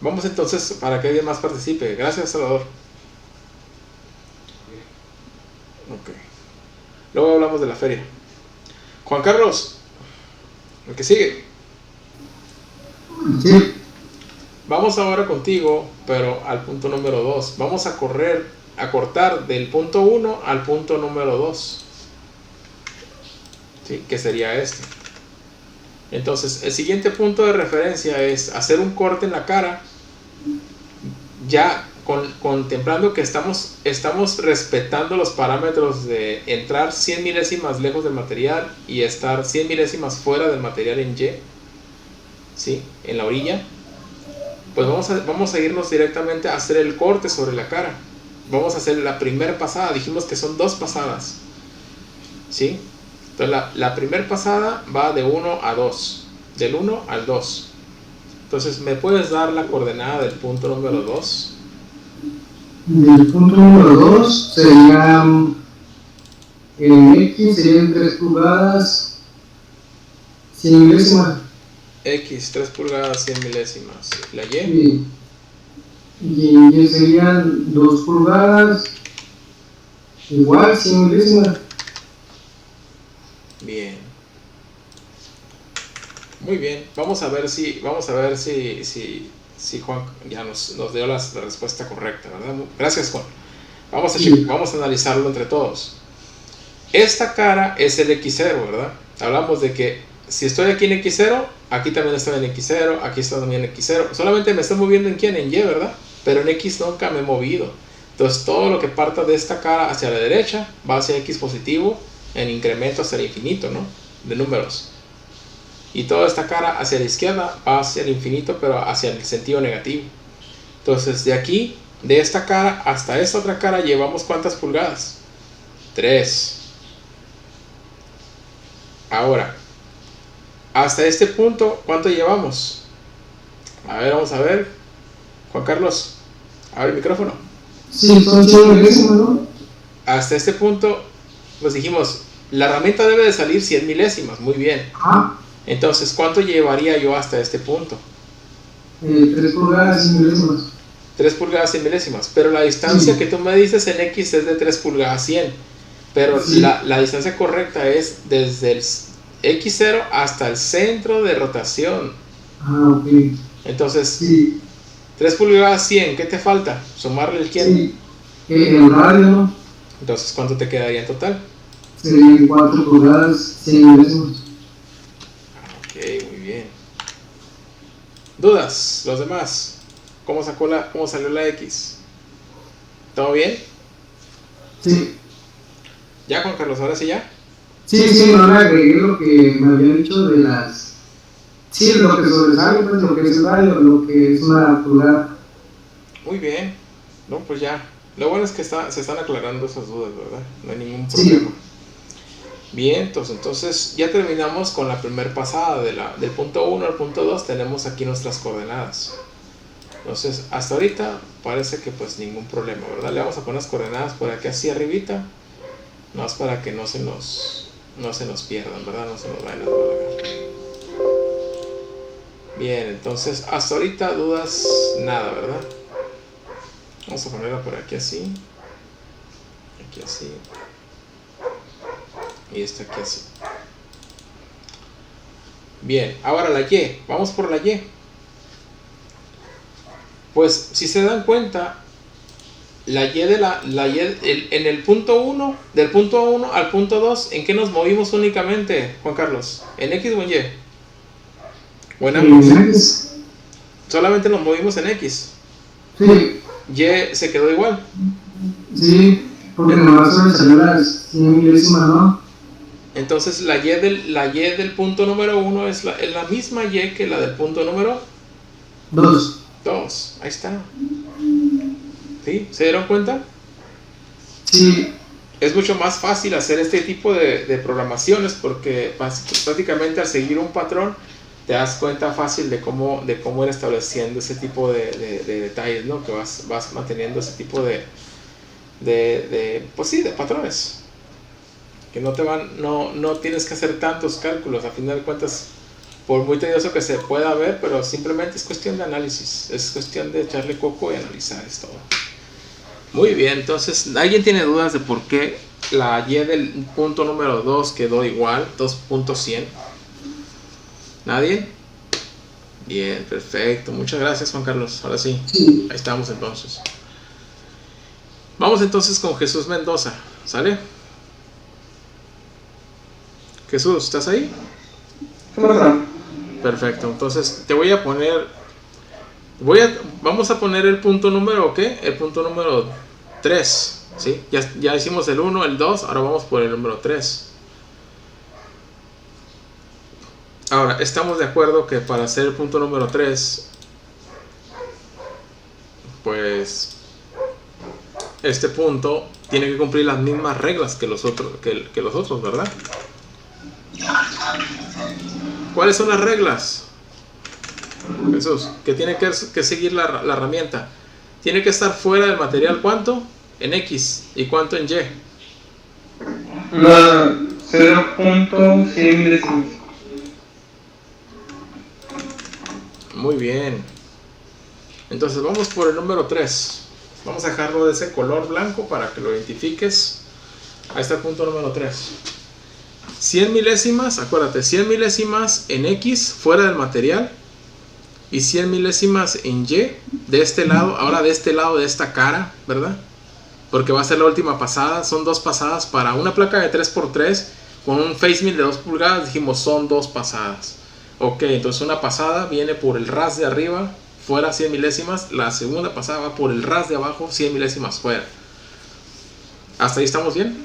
Vamos entonces para que alguien más participe. Gracias, Salvador. Ok. Luego hablamos de la feria. Juan Carlos, El que sigue. Sí. Vamos ahora contigo, pero al punto número 2. Vamos a cortar del punto 1 al punto número 2. ¿Sí? Que sería este. Entonces, el siguiente punto de referencia es hacer un corte en la cara, ya contemplando que estamos respetando los parámetros de entrar 100 milésimas lejos del material y estar 100 milésimas fuera del material en Y, ¿sí? En la orilla. Pues vamos a irnos directamente a hacer el corte sobre la cara. Vamos a hacer la primera pasada. Dijimos que son 2 pasadas, ¿sí? Entonces la primera pasada va de 1 a 2, del 1 al 2. Entonces, ¿me puedes dar la coordenada del punto número 2? Del punto número 2 sería en X serían 3 pulgadas 100 milésimas. X, 3 pulgadas 100 milésimas. La Y. Y en Y serían 2 pulgadas igual 100 milésimas. Bien. Muy bien. Vamos a ver si Juan ya nos dio la respuesta correcta, ¿verdad? Gracias, Juan. Vamos a analizarlo entre todos. Esta cara es el X0, ¿verdad? Hablamos de que si estoy aquí en X0, aquí también estoy en X0, aquí estoy también en X0. Solamente me estoy moviendo en quién, en Y, ¿verdad? Pero en X nunca me he movido. Entonces todo lo que parta de esta cara hacia la derecha va hacia X positivo en incremento hasta el infinito, ¿no? De números. Y toda esta cara hacia la izquierda va hacia el infinito, pero hacia el sentido negativo. Entonces de aquí, de esta cara hasta esta otra cara, llevamos ¿cuántas pulgadas? 3. Ahora, hasta este punto, ¿cuánto llevamos? A ver, vamos a ver. Juan Carlos, abre el micrófono. Sí, son 100 milésimas, ¿no? Hasta este punto, pues dijimos, la herramienta debe de salir 100 milésimas, muy bien. Ajá. Entonces, ¿cuánto llevaría yo hasta este punto? 3 pulgadas 100 milésimas. 3 pulgadas 100 milésimas, pero la distancia que tú me dices en X es de 3 pulgadas 100, pero la distancia correcta es desde el X0 hasta el centro de rotación. Ah, ok. Entonces, 3 pulgadas 100, ¿qué te falta? Sumarle el quién. Sí. El radio, ¿no? Entonces, ¿cuánto te quedaría en total? Serían 4 pulgadas 100 milésimas. Ok, muy bien. ¿Dudas? ¿Los demás? ¿Cómo salió la X? ¿Todo bien? Sí. ¿Ya, Juan Carlos? ¿Ahora sí ya? Sí, no le agregué lo que me habían dicho de las... Sí, lo que sobresale, pues lo que es el radio, lo que es una pulgada. Muy bien. No, pues ya. Lo bueno es que se están aclarando esas dudas, ¿verdad? No hay ningún problema. Bien, entonces ya terminamos con la primera pasada del punto 1 al punto 2. Tenemos aquí nuestras coordenadas. Entonces, hasta ahorita parece que pues ningún problema, ¿verdad? Le vamos a poner las coordenadas por aquí así arribita, más para que no se nos pierdan, ¿verdad? No se nos vayan a desbalagar. Bien, entonces hasta ahorita dudas nada, ¿verdad? Vamos a ponerla por aquí así, y esta aquí así. Bien, ahora la Y, vamos por la Y. Pues si se dan cuenta, la Y en el punto 1, del punto 1 al punto 2, ¿en qué nos movimos únicamente, Juan Carlos? ¿En X o en Y? ¿O en ambos? Solamente nos movimos en X. Sí. Y se quedó igual. Sí, porque nomás sobresalió las 100 milésimas, ¿no? Entonces la Y del punto número 1 es la misma Y que la del punto número 2. Ahí está. ¿Sí? ¿Se dieron cuenta? Sí. Es mucho más fácil hacer este tipo de programaciones porque prácticamente al seguir un patrón te das cuenta fácil de cómo ir estableciendo ese tipo de detalles, ¿no? Que vas manteniendo ese tipo de patrones. Que no tienes que hacer tantos cálculos, a final de cuentas, por muy tedioso que se pueda ver, pero simplemente es cuestión de análisis, es cuestión de echarle coco y analizar esto. Muy bien, entonces, ¿alguien tiene dudas de por qué la Y del punto número 2 quedó igual, 2.100? ¿Nadie? Bien, perfecto. Muchas gracias, Juan Carlos. Ahora sí, Sí. ahí estamos entonces. Vamos entonces con Jesús Mendoza. ¿Sale? Jesús, ¿estás ahí? ¿Qué pasa? Perfecto. Entonces te voy a poner... Vamos a poner el punto número, ¿qué? El punto número 3. ¿Sí? Ya hicimos el 1, el 2. Ahora vamos por el número 3. Ahora, estamos de acuerdo que para hacer el punto número 3, pues este punto tiene que cumplir las mismas reglas que los otros, ¿verdad? ¿Cuáles son las reglas? Jesús, que tiene que seguir la herramienta. Tiene que estar fuera del material, ¿cuánto? En X. ¿Y cuánto en Y? La 0.100 milésimas. Muy bien. Entonces vamos por el número 3. Vamos a dejarlo de ese color blanco para que lo identifiques. Ahí está el punto número 3. 100 milésimas, acuérdate, 100 milésimas en X fuera del material y 100 milésimas en Y de este lado, ahora de este lado de esta cara, ¿verdad? Porque va a ser la última pasada, son 2 pasadas para una placa de 3x3 con un face mill de 2 pulgadas, dijimos son 2 pasadas. Ok, entonces una pasada viene por el ras de arriba, fuera 100 milésimas, la segunda pasada va por el ras de abajo, 100 milésimas fuera. ¿Hasta ahí estamos bien?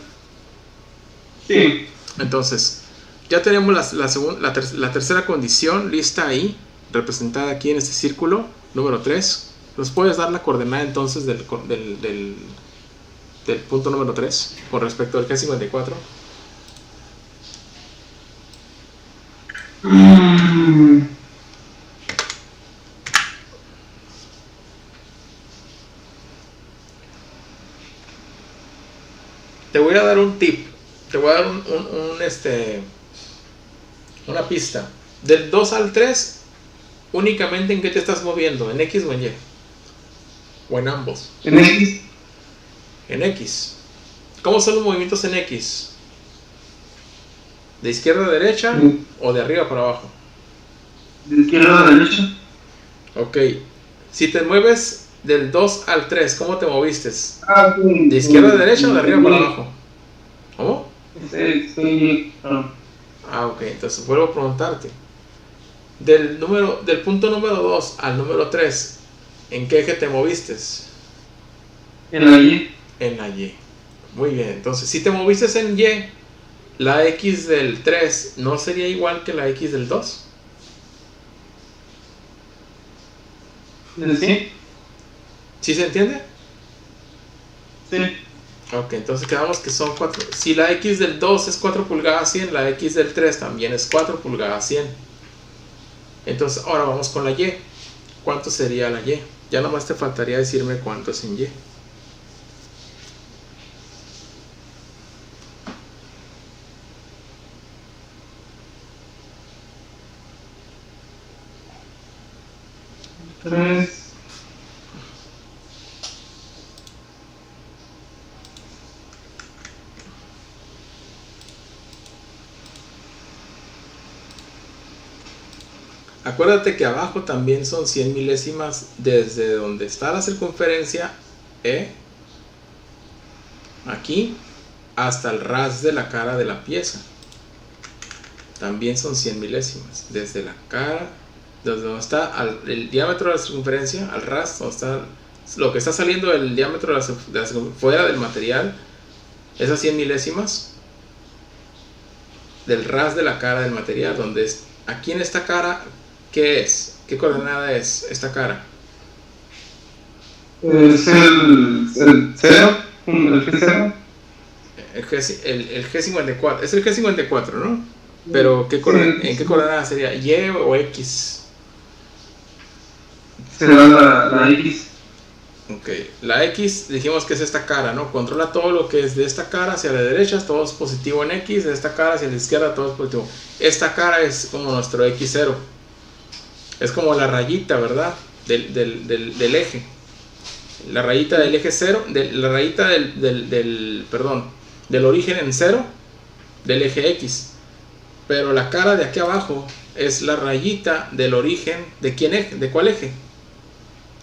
Sí. Entonces, ya tenemos la tercera condición lista ahí, representada aquí en este círculo, número 3. ¿Nos puedes dar la coordenada entonces del punto número 3 con respecto al G54? Te voy a dar un tip. Te voy a dar una pista. Del 2 al 3, únicamente en qué te estás moviendo, en X o en Y. O en ambos. En X. En X. ¿Cómo son los movimientos en X? ¿De izquierda a derecha o de arriba para abajo? De izquierda a derecha. Ok. Si te mueves del 2 al 3, ¿cómo te moviste? Ah, sí. ¿De izquierda a derecha o de arriba para abajo? ¿Cómo? Sí. Ah, ok. Entonces vuelvo a preguntarte. Del punto número 2 al número 3, ¿en qué eje te moviste? En la Y. En la Y. Muy bien. Entonces, si te moviste en Y, la X del 3 ¿no sería igual que la X del 2? ¿Sí? ¿Sí se entiende? Sí. Ok, entonces quedamos que son 4. Si la X del 2 es 4 pulgadas 100, la X del 3 también es 4 pulgadas 100. Entonces, ahora vamos con la Y. ¿Cuánto sería la Y? Ya nomás te faltaría decirme cuánto es en Y. Tres. Acuérdate que abajo también son 100 milésimas desde donde está la circunferencia E, aquí, hasta el ras de la cara de la pieza. También son 100 milésimas. Desde la cara, desde donde está el diámetro de la circunferencia, al ras, donde está lo que está saliendo del diámetro fuera del material, esas 100 milésimas del ras de la cara del material, donde es aquí en esta cara. ¿Qué es? ¿Qué coordenada es esta cara? Es el 0. El G0. El G54. Es el G54, ¿no? Pero ¿en qué coordenada sería? ¿Y o X? Será la X. Ok. La X dijimos que es esta cara, ¿no? Controla todo lo que es de esta cara hacia la derecha, todo es positivo en X, de esta cara hacia la izquierda, todo es positivo. Esta cara es como nuestro X0. Es como la rayita, ¿verdad? Del eje. La rayita del eje 0, la rayita del origen en 0, del eje X. Pero la cara de aquí abajo es la rayita del origen. ¿De quién eje? ¿De cuál eje?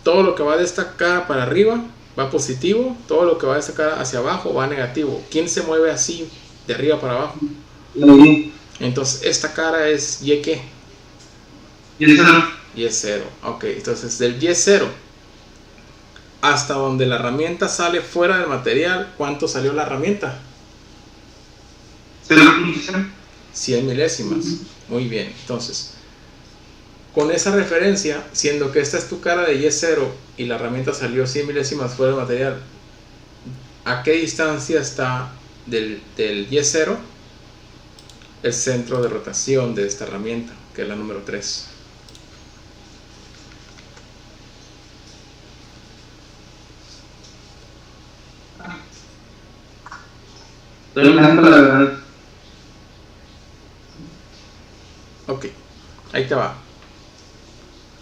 Todo lo que va de esta cara para arriba va positivo, todo lo que va de esta cara hacia abajo va negativo. ¿Quién se mueve así de arriba para abajo? La Y. Entonces esta cara es Y ¿qué? Y es 0. Y es 0. Ok, entonces del Y0 hasta donde la herramienta sale fuera del material, ¿cuánto salió la herramienta? 0.100. 100 milésimas. Muy bien, entonces con esa referencia, siendo que esta es tu cara de Y0 y la herramienta salió 100 milésimas fuera del material, ¿a qué distancia está del Y0 el centro de rotación de esta herramienta, que es la número 3? Estoy blanco, la verdad. Ok, ahí te va.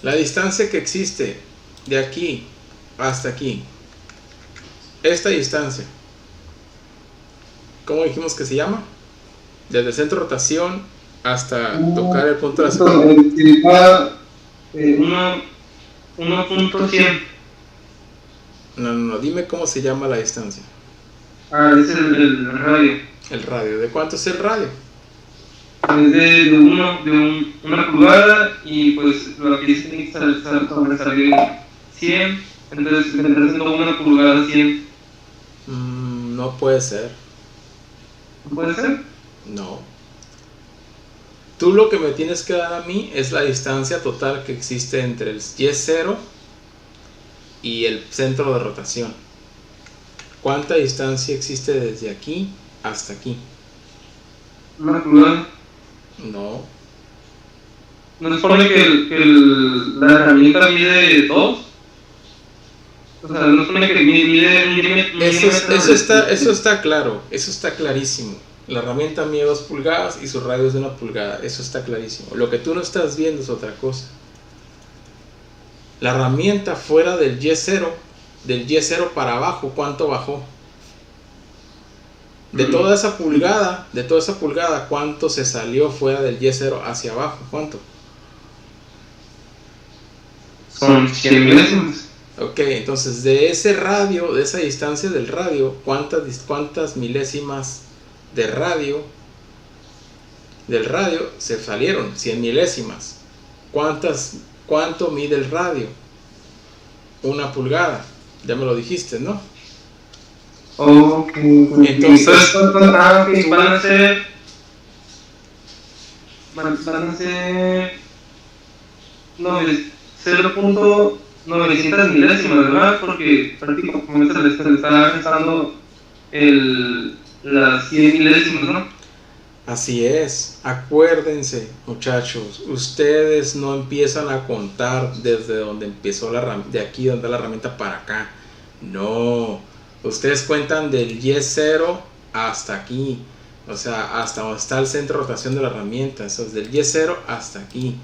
La distancia que existe de aquí hasta aquí, esta distancia, ¿cómo dijimos que se llama? Desde el centro de rotación hasta tocar el punto de la Significa 1.100. No, dime cómo se llama la distancia. Es el radio. El radio. ¿De cuánto es el radio? Es de una pulgada y pues lo que dice tiene que sobresalir 100. Entonces vendrá siendo una pulgada 100. No puede ser. ¿No puede ser? No. Tú lo que me tienes que dar a mí es la distancia total que existe entre el Y0 y el centro de rotación. ¿Cuánta distancia existe desde aquí hasta aquí? Una pulgada. No. ¿No se supone que la herramienta mide 2? O sea, no se supone que mide un milímetro. Eso está claro, eso está clarísimo. La herramienta mide 2 pulgadas y su radio es de 1 pulgada, eso está clarísimo. Lo que tú no estás viendo es otra cosa. La herramienta fuera del Y0 para abajo, ¿cuánto bajó? De toda esa pulgada, ¿cuánto se salió fuera del Y0 hacia abajo? ¿Cuánto? Son 100 milésimas. Ok, entonces de ese radio, de esa distancia del radio, ¿cuántas milésimas del radio se salieron? 100 milésimas. ¿Cuánto mide el radio? 1 pulgada. Ya me lo dijiste, ¿no? Ok. Entonces, van a ser 0.900 milésimas, ¿verdad? Porque prácticamente se le está restando las 100 milésimas, ¿no? Así es. Acuérdense, muchachos, ustedes no empiezan a contar desde donde empezó de aquí donde la herramienta para acá. No, ustedes cuentan del Y0 hasta aquí, o sea, hasta donde está el centro de rotación de la herramienta. Entonces, del Y0 hasta aquí,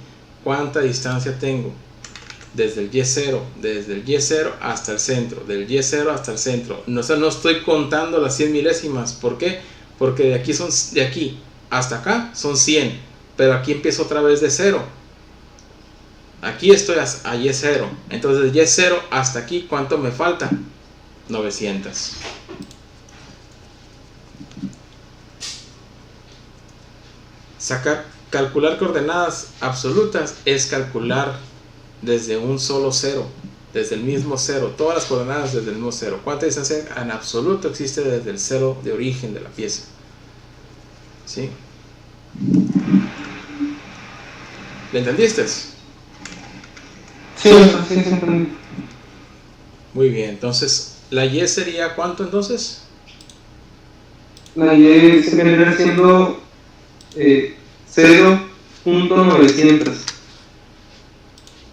¿cuánta distancia tengo? Desde el Y0 hasta el centro, del Y0 hasta el centro. No estoy contando las 100 milésimas. ¿Por qué? Porque de aquí hasta acá son 100, pero aquí empiezo otra vez de 0. Aquí estoy a Y0, entonces de Y0 hasta aquí, ¿cuánto me falta? 900. Calcular coordenadas absolutas es calcular desde un solo 0, desde el mismo 0, todas las coordenadas desde el mismo 0. ¿Cuánta distancia en absoluto existe desde el 0 de origen de la pieza? ¿Sí? ¿Le entendiste? Sí, entendí. Muy bien, entonces, ¿la Y sería cuánto entonces? La Y se vendría siendo 0.900.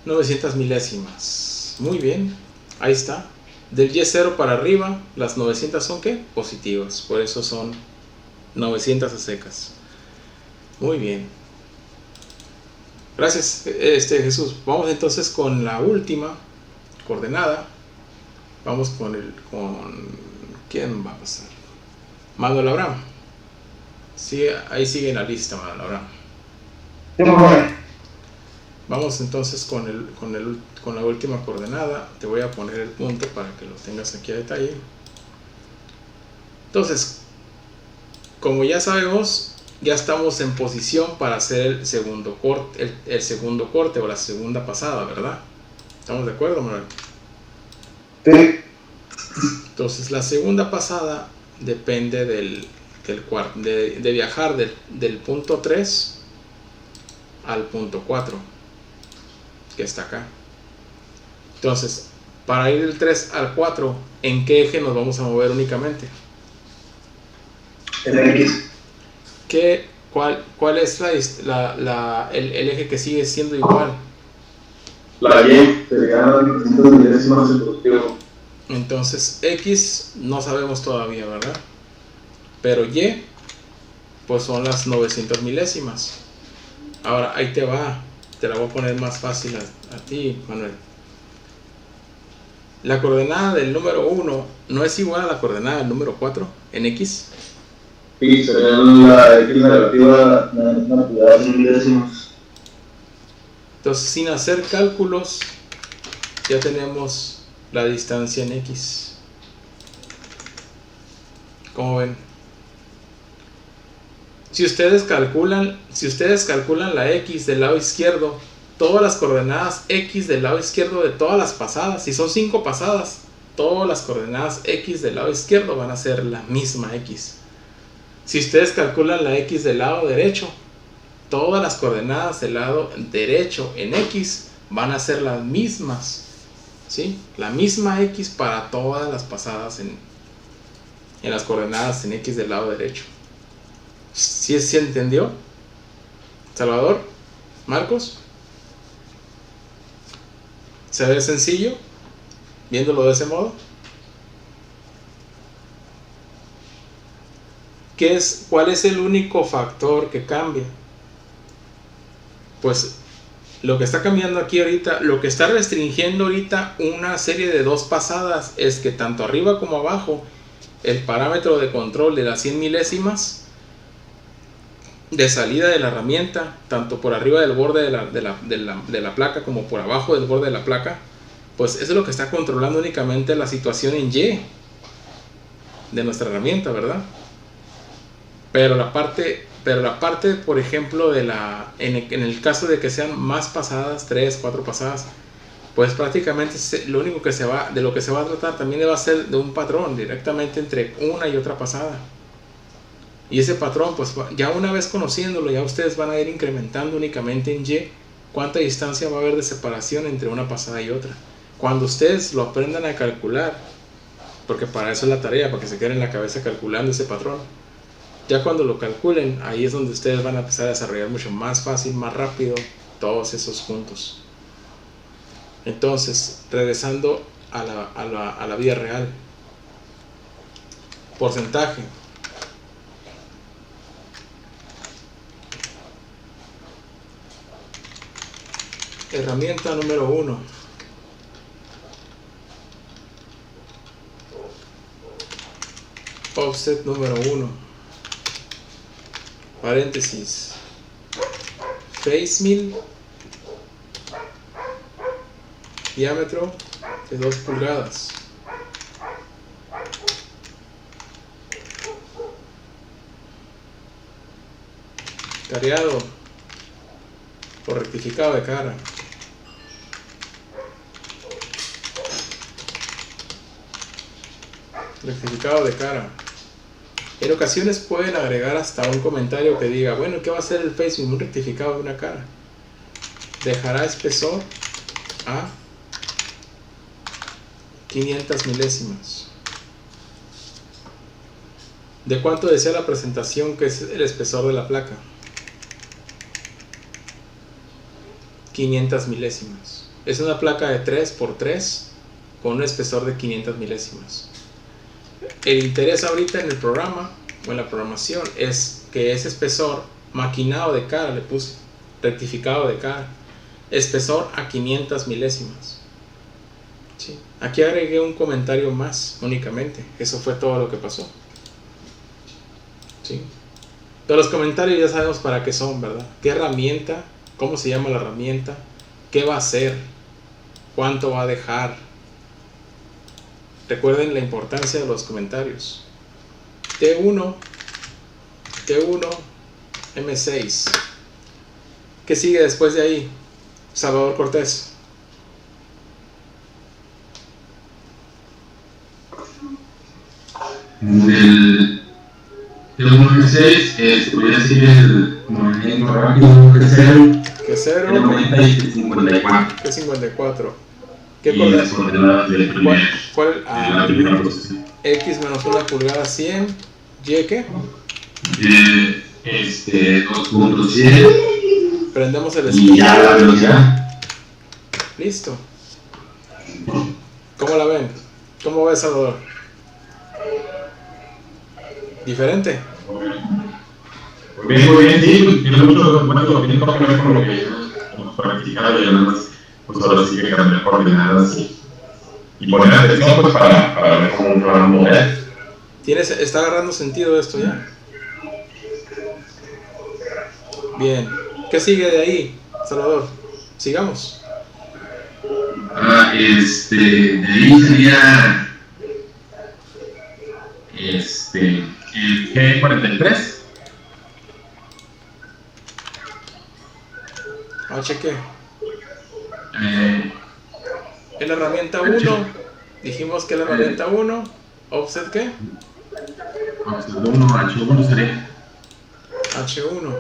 900 milésimas. Muy bien, ahí está. Del Y0 para arriba, las 900 son ¿qué? Positivas, por eso son 900 a secas. Muy bien. Gracias, Jesús. Vamos entonces con la última coordenada. Vamos con ¿quién va a pasar? Manuel Abraham. Sí, ahí sigue en la lista, Manuel Abraham. Vamos entonces con la última coordenada. Te voy a poner el punto para que lo tengas aquí a detalle. Entonces, como ya sabemos, ya estamos en posición para hacer el segundo corte o la segunda pasada, ¿verdad? ¿Estamos de acuerdo, Manuel? Sí. Entonces, la segunda pasada depende de viajar del punto 3 al punto 4, que está acá. Entonces, para ir del 3 al 4, ¿en qué eje nos vamos a mover únicamente? En X. ¿Cuál es el eje que sigue siendo igual? La Y sería 900 milésimas el positivo. Entonces, X no sabemos todavía, ¿verdad? Pero Y, pues son las 900 milésimas. Ahora, ahí te va. Te la voy a poner más fácil a ti, Manuel. La coordenada del número 1 no es igual a la coordenada del número 4 en X. Sí, sería la X negativa una pulgada de milésimas. Entonces, sin hacer cálculos, ya tenemos la distancia en X. ¿Cómo ven? Si ustedes calculan la X del lado izquierdo, todas las coordenadas X del lado izquierdo de todas las pasadas, si son 5 pasadas, todas las coordenadas X del lado izquierdo van a ser la misma X. Si ustedes calculan la X del lado derecho, todas las coordenadas del lado derecho en X van a ser las mismas, ¿sí? La misma X para todas las pasadas en las coordenadas en X del lado derecho. ¿Sí entendió? Salvador, Marcos, ¿se ve sencillo viéndolo de ese modo? ¿Cuál es el único factor que cambia? Pues lo que está cambiando aquí ahorita, lo que está restringiendo ahorita una serie de 2 pasadas es que tanto arriba como abajo el parámetro de control de las 100 milésimas de salida de la herramienta, tanto por arriba del borde de la placa como por abajo del borde de la placa, pues eso es lo que está controlando únicamente la situación en Y de nuestra herramienta, ¿verdad? Pero la parte, por ejemplo, en el caso de que sean más pasadas, 3, 4 pasadas, pues prácticamente lo único de lo que se va a tratar también va a ser de un patrón directamente entre una y otra pasada. Y ese patrón, pues ya una vez conociéndolo, ya ustedes van a ir incrementando únicamente en Y cuánta distancia va a haber de separación entre una pasada y otra. Cuando ustedes lo aprendan a calcular, porque para eso es la tarea, para que se queden en la cabeza calculando ese patrón, ya cuando lo calculen, ahí es donde ustedes van a empezar a desarrollar mucho más fácil, más rápido todos esos puntos. Entonces, regresando a la vida real, porcentaje. Herramienta número 1. Offset número 1. Paréntesis. Face mill. Diámetro de 2 pulgadas. Careado o rectificado de cara. Rectificado de cara. En ocasiones pueden agregar hasta un comentario que diga, bueno, ¿qué va a hacer el face mill? Un rectificado de una cara. Dejará espesor a 500 milésimas. ¿De cuánto desea la presentación que es el espesor de la placa? 500 milésimas. Es una placa de 3x3 con un espesor de 500 milésimas. El interés ahorita en el programa o en la programación es que ese espesor maquinado de cara, le puse rectificado de cara, espesor a 500 milésimas. ¿Sí? Aquí agregué un comentario más únicamente. Eso fue todo lo que pasó. ¿Sí? Todos los comentarios ya sabemos para qué son, ¿verdad? ¿Qué herramienta? ¿Cómo se llama la herramienta? ¿Qué va a hacer? ¿Cuánto va a dejar? Recuerden la importancia de los comentarios. T1, M6. ¿Qué sigue después de ahí? Salvador Cortés. Del T1M6 voy a decir el movimiento rápido G0, G0, G90 y G54. G54. ¿Qué Y las coordenadas? coordenadas del primer, ¿Cuál? de la primera posición. X menos 1 pulgada 100. ¿Y qué? 2.100 Prendemos el y ya la espejo. velocidad. Listo. ¿Cómo la ven? ¿Cómo ves, Salvador? ¿Diferente? Muy bien, sí, pues, tiene mucho, bueno, tiene todo que ver con lo que hemos practicado y además, pues ahora sí que cambiar coordenadas y poner atención pues para ver cómo uno va a mover. Está agarrando sentido esto ya. Bien. ¿Qué sigue de ahí, Salvador? Sigamos. De ahí sería el G43. Cheque. En la herramienta 1, dijimos que la herramienta 1, offset ¿qué? H1 sería. H1.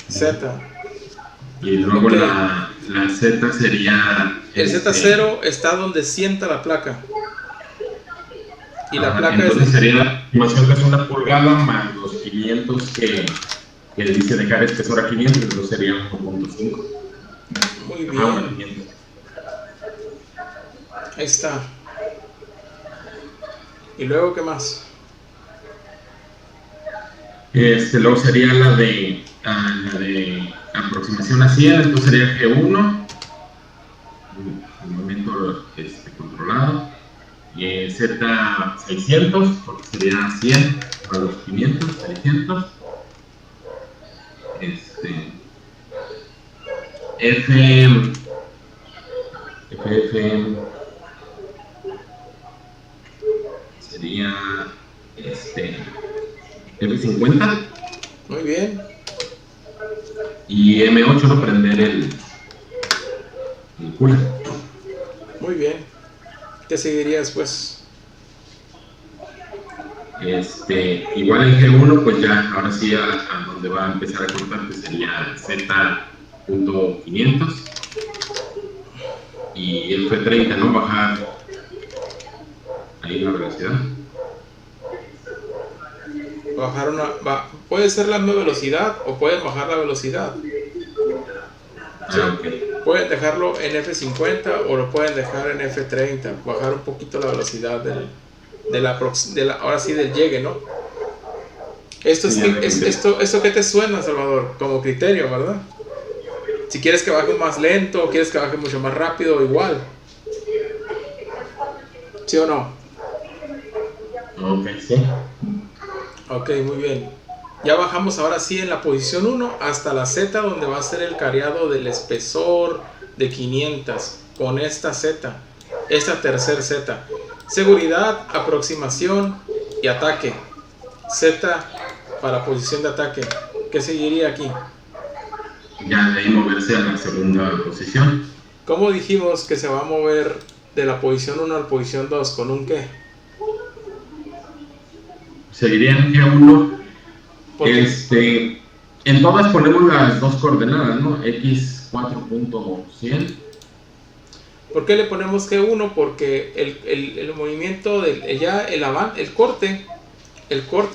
Z. Y luego Okay. la Z sería. El Z0 está donde sienta la placa. Y la placa entonces es. sería la estimación que es 1 pulgada más los 500 que dice dejar espesor a 500, entonces sería 1.5. Muy bien. 500. Ahí está. ¿Y luego qué más? Luego sería la de aproximación a 100, entonces sería G1, el momento controlado, y Z600, porque sería 100 para los 500, 600, sería F50. Muy bien. Y M8 no prender el cooler. Muy bien. ¿Qué seguiría después? Igual el G1, pues ya, ahora sí a donde va a empezar a cortar, pues sería Z.500. Y el F30, ¿no? Bajar ahí la velocidad. Puede ser la misma velocidad o pueden bajar la velocidad. Sí. Okay. Pueden dejarlo en F50 o lo pueden dejar en F30, bajar un poquito la velocidad ahora sí del llegue, ¿no? ¿Esto qué te suena, Salvador? Como criterio, ¿verdad? Si quieres que baje más lento o quieres que baje mucho más rápido, igual. ¿Sí o no? Ok, sí. Ok, muy bien. Ya bajamos ahora sí en la posición 1 hasta la Z, donde va a ser el careado del espesor de 500 con esta Z, esta tercer Z. Seguridad, aproximación y ataque. Z para posición de ataque. ¿Qué seguiría aquí? Ya de ahí moverse a la segunda posición. ¿Cómo dijimos que se va a mover de la posición 1 a la posición 2? ¿Con un qué? Seguiría en G1. En todas ponemos las dos coordenadas, ¿no? X 4.100. ¿Por qué le ponemos G1? Porque el movimiento el corte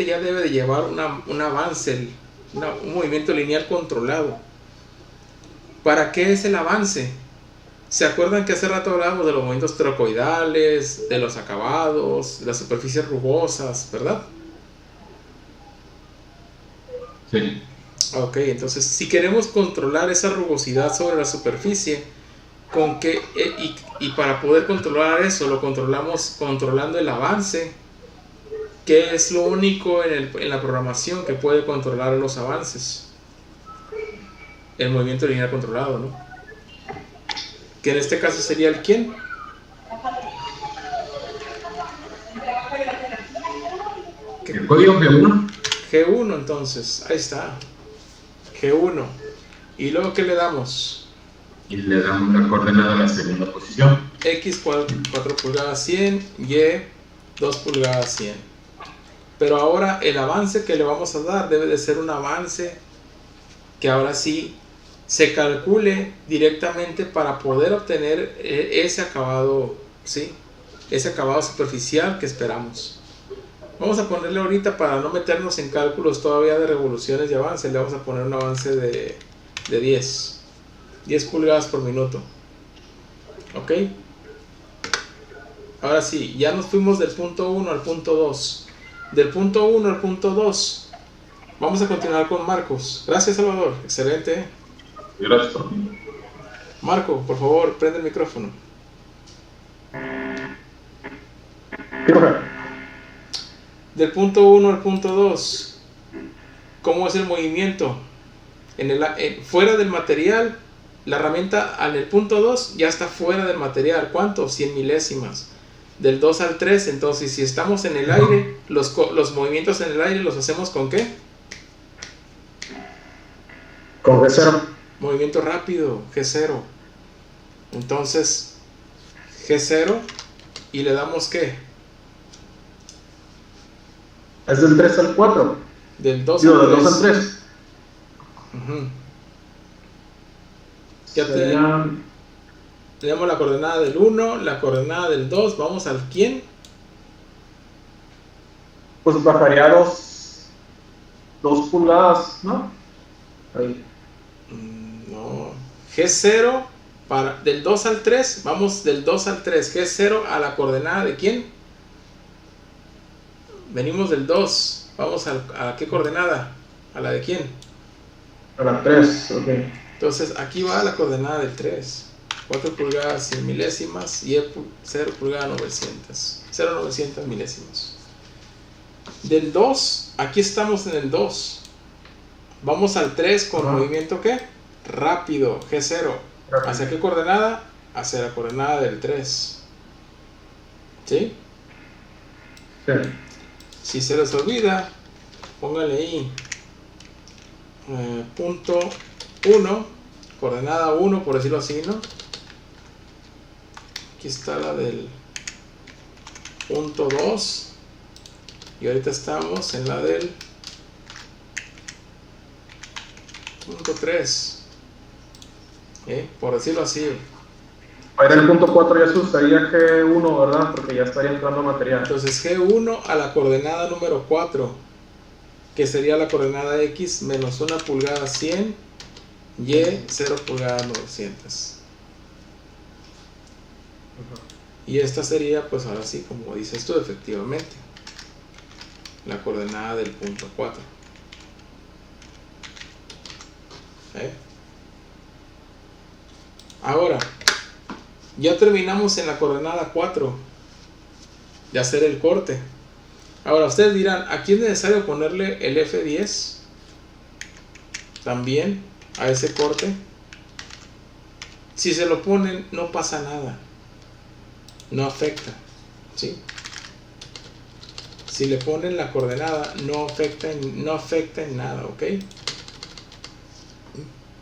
ya debe de llevar un avance, un movimiento lineal controlado. ¿Para qué es el avance? ¿Se acuerdan que hace rato hablábamos de los movimientos trocoidales, de los acabados, de las superficies rugosas, ¿verdad? Sí. Ok, entonces si queremos controlar esa rugosidad sobre la superficie, y para poder controlar eso lo controlamos controlando el avance, que es lo único en la programación que puede controlar los avances. El movimiento lineal controlado, ¿no? que en este caso sería el quién. El código G1. G1, entonces, ahí está. G1. ¿Y luego qué le damos? Y le damos la coordenada a la segunda posición. X 4 pulgadas 100, Y 2 pulgadas 100. Pero ahora el avance que le vamos a dar debe de ser un avance que ahora sí se calcule directamente para poder obtener ese acabado, ¿sí? Ese acabado superficial que esperamos. Vamos a ponerle ahorita, para no meternos en cálculos todavía de revoluciones y avance, le vamos a poner un avance de 10 pulgadas por minuto. ¿Ok? Ahora sí, ya nos fuimos del punto 1 al punto 2. Del punto 1 al punto 2 vamos a continuar con Marcos. Gracias, Salvador, excelente. Gracias. Marco, por favor, prende el micrófono. Del punto 1 al punto 2, ¿cómo es el movimiento? Fuera del material, la herramienta en el punto 2 ya está fuera del material. ¿Cuánto? 100 milésimas. Del 2 al 3, entonces si estamos en el aire, los movimientos en el aire los hacemos ¿con qué? Con G0. Movimiento rápido, G0. Entonces, G0, y le damos ¿qué? Es del 3 al 4. Del 2 Digo, al del 3. 2 al 3. Uh-huh. Ya Serían... tenemos la coordenada del 1, la coordenada del 2. Vamos al quién. Pues bajaría 2 pulgadas, ¿no? Ahí. No. G0, del 2 al 3, vamos del 2 al 3. G0 a la coordenada de quién. Venimos del 2. Vamos a qué coordenada. ¿A la de quién? A la 3, ok. Entonces aquí va la coordenada del 3. 4 pulgadas 100 milésimas y 0 pulgadas 900. 0,900 milésimas. Del 2, aquí estamos en el 2. Vamos al 3 con movimiento ¿qué? Rápido, G0. ¿Hacia qué coordenada? Hacia la coordenada del 3. ¿Sí? Sí. Si se les olvida, pónganle ahí punto 1, coordenada 1, por decirlo así, ¿no? Aquí está la del punto 2 y ahorita estamos en la del punto 3, por decirlo así. Para el punto 4 ya se usaría G1, ¿verdad? Porque ya estaría entrando material. Entonces G1 a la coordenada número 4, que sería la coordenada X menos 1 pulgada 100, Y 0 pulgada 900. Y esta sería, pues ahora sí, como dices tú, efectivamente, la coordenada del punto 4. Ahora, ya terminamos en la coordenada 4 de hacer el corte. Ahora ustedes dirán, ¿aquí es necesario ponerle el F10 también a ese corte? Si se lo ponen, no pasa nada, no afecta, ¿sí? Si le ponen la coordenada, no afecta en nada, ¿ok?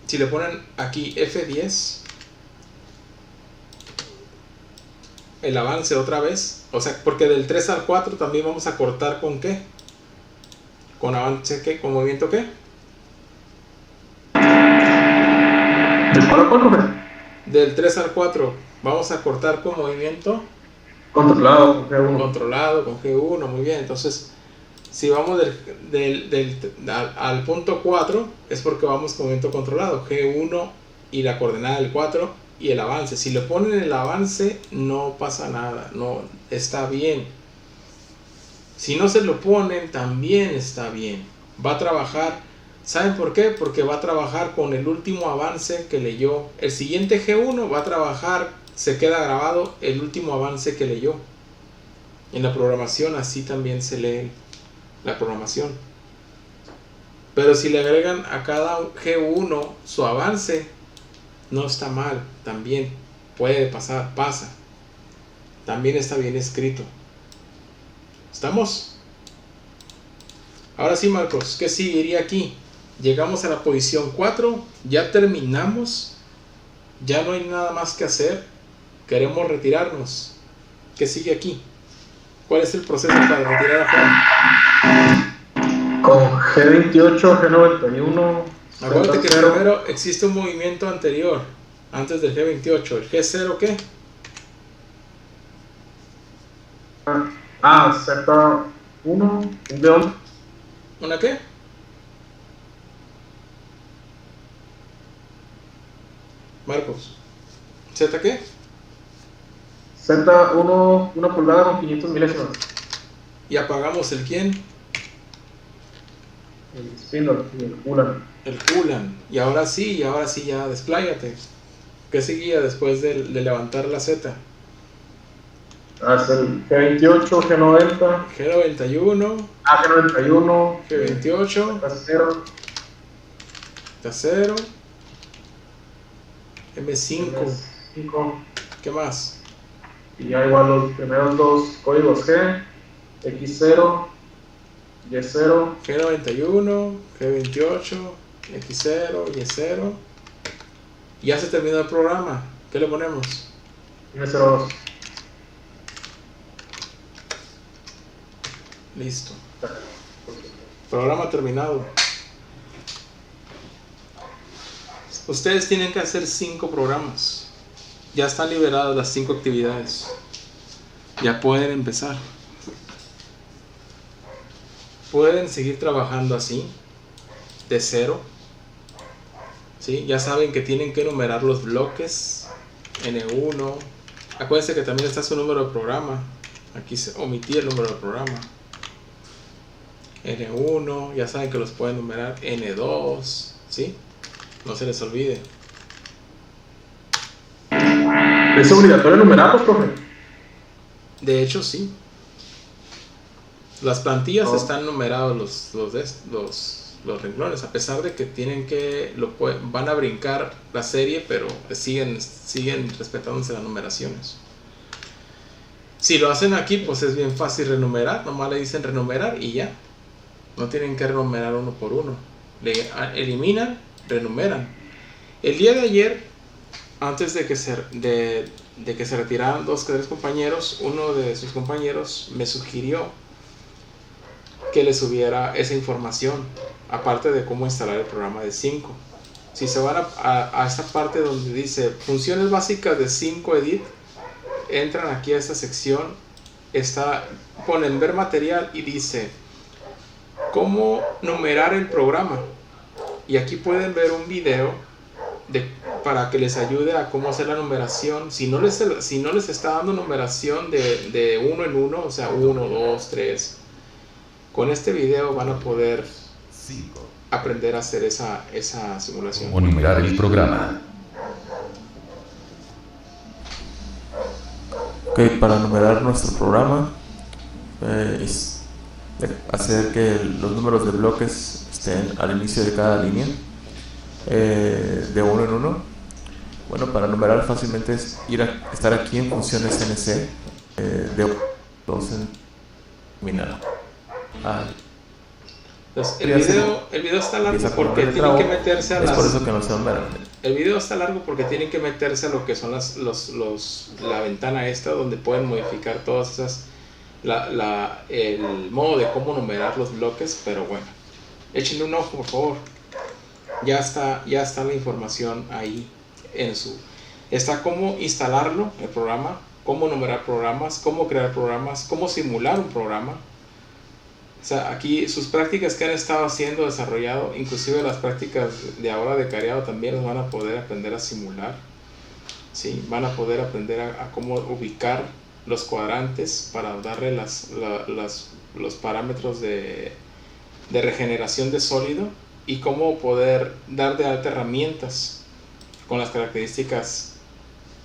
Si le ponen aquí F10, el avance otra vez, o sea, porque del 3 al 4 también vamos a cortar ¿con qué? ¿Con avance qué? ¿Con movimiento qué? ¿Del 4 al 4? Del 3 al 4 vamos a cortar con movimiento Controlado con G1. controlado, con G1, muy bien. Entonces, si vamos al punto 4, es porque vamos con movimiento controlado, G1 y la coordenada del 4 y el avance. Si le ponen el avance, no pasa nada, no, está bien. Si no se lo ponen, también está bien. Va a trabajar, ¿saben por qué? Porque va a trabajar con el último avance que leyó. El siguiente G1 va a trabajar, se queda grabado el último avance que leyó. En la programación así también se lee la programación. Pero si le agregan a cada G1 su avance, no está mal también. puede pasar, pasa. También está bien escrito. ¿Estamos? Ahora sí, Marcos, ¿qué seguiría aquí? Llegamos a la posición 4, ya terminamos, ya no hay nada más que hacer, queremos retirarnos. ¿Qué sigue aquí? ¿Cuál es el proceso para retirar a Juan? Con G28, G91. Acuérdate que Z0. primero existe un movimiento anterior, antes del G28. ¿El G0 qué? Z1, un león. ¿Una qué? Marcos. ¿Z qué? Z1, 1 pulgada con 500 milésimas. Y apagamos el quién? El spindle y el Ulan. El Kulan. Y ahora sí ya despláyate. ¿Qué seguía después de levantar la Z? Es el G28, G90. G91, G91. G28, Z0. T0, M5. 5. ¿Qué más? Y ya igual los primeros dos códigos G, X0, Y0. G91, G28, X0, Y0. Ya se terminó el programa. ¿Qué le ponemos? M02. Listo. Programa terminado. Ustedes tienen que hacer 5 programas. Ya están liberadas las 5 actividades. Ya pueden empezar. Pueden seguir trabajando así, de cero. ¿Sí? Ya saben que tienen que enumerar los bloques. N1. Acuérdense que también está su número de programa. Aquí omití el número de programa. N1, ya saben que los pueden numerar. N2, ¿sí? No se les olvide. ¿Es obligatorio numerarlos, profe? De hecho, sí. Las plantillas Oh. están numerados los renglones, a pesar de que tienen que van a brincar la serie, pero siguen respetándose las numeraciones. Si lo hacen aquí, pues es bien fácil renumerar, nomás le dicen renumerar y ya. No tienen que renumerar uno por uno. Le eliminan, renumeran. El día de ayer, antes de que se retiraran 2 o 3 compañeros, uno de sus compañeros me sugirió que le subiera esa información, aparte de cómo instalar el programa de 5. Si se van a esta parte donde dice funciones básicas de 5 Edit, entran aquí a esta sección, ponen ver material y dice cómo numerar el programa, y aquí pueden ver un video para que les ayude a cómo hacer la numeración. Si no les está dando numeración de uno en uno, o sea 1, 2, 3, con este video van a poder aprender a hacer esa simulación. O numerar el programa. Ok, para numerar nuestro programa es hacer que los números de bloques estén al inicio de cada línea, de uno en uno. Bueno, para numerar fácilmente es estar aquí en funciones CNC, de 2 en terminal. Entonces, el video está largo porque tienen que meterse a es por eso que no se numeran. El video está largo porque tienen que meterse a lo que son la ventana esta, donde pueden modificar todas esas, el modo de cómo numerar los bloques. Pero bueno, échenle un ojo, por favor. Ya está la información ahí está cómo instalarlo, el programa, cómo numerar programas, cómo crear programas, cómo simular un programa. O sea, aquí sus prácticas que han estado desarrollado, inclusive las prácticas de ahora de careado, también los van a poder aprender a simular. ¿Sí? Van a poder aprender a cómo ubicar los cuadrantes para darle los parámetros de regeneración de sólido, y cómo poder dar de alta herramientas con las características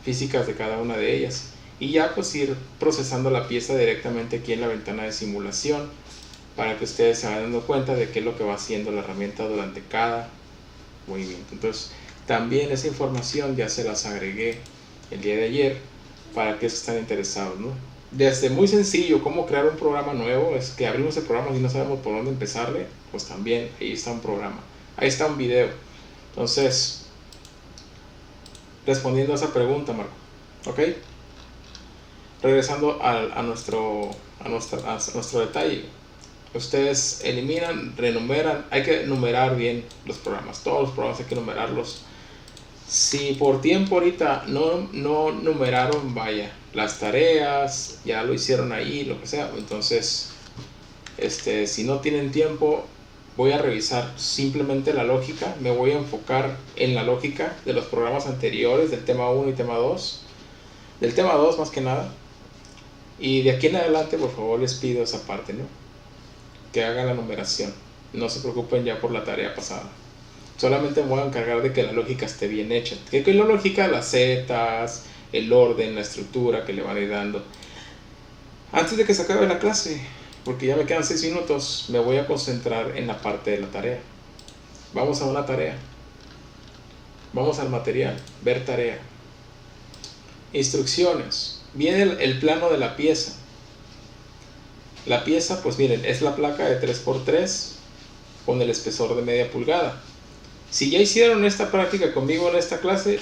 físicas de cada una de ellas, y ya pues ir procesando la pieza directamente aquí en la ventana de simulación, para que ustedes se vayan dando cuenta de qué es lo que va haciendo la herramienta durante cada movimiento. Entonces también esa información ya se las agregué el día de ayer, para aquellos que están interesados, ¿no? Desde muy sencillo, cómo crear un programa nuevo, es que abrimos el programa y no sabemos por dónde empezarle, pues también ahí está un programa, ahí está un video. Entonces, respondiendo a esa pregunta, Marco, ¿ok? Regresando a nuestro detalle, ustedes eliminan, renumeran, hay que numerar bien los programas, todos los programas hay que numerarlos. Si por tiempo ahorita no numeraron, vaya, las tareas, ya lo hicieron ahí, lo que sea, entonces, si no tienen tiempo, voy a revisar simplemente la lógica, me voy a enfocar en la lógica de los programas anteriores, del tema 1 y tema 2, del tema 2 más que nada, y de aquí en adelante, por favor, les pido esa parte, ¿no? Que hagan la numeración, no se preocupen ya por la tarea pasada. Solamente me voy a encargar de que la lógica esté bien hecha. Que la lógica, las zetas, el orden, la estructura que le van a ir dando. Antes de que se acabe la clase, porque ya me quedan 6 minutos, me voy a concentrar en la parte de la tarea. Vamos a una tarea. Vamos al material, ver tarea. Instrucciones. Viene el plano de la pieza. La pieza, pues miren, es la placa de 3×3 con el espesor de media pulgada. Si ya hicieron esta práctica conmigo en esta clase,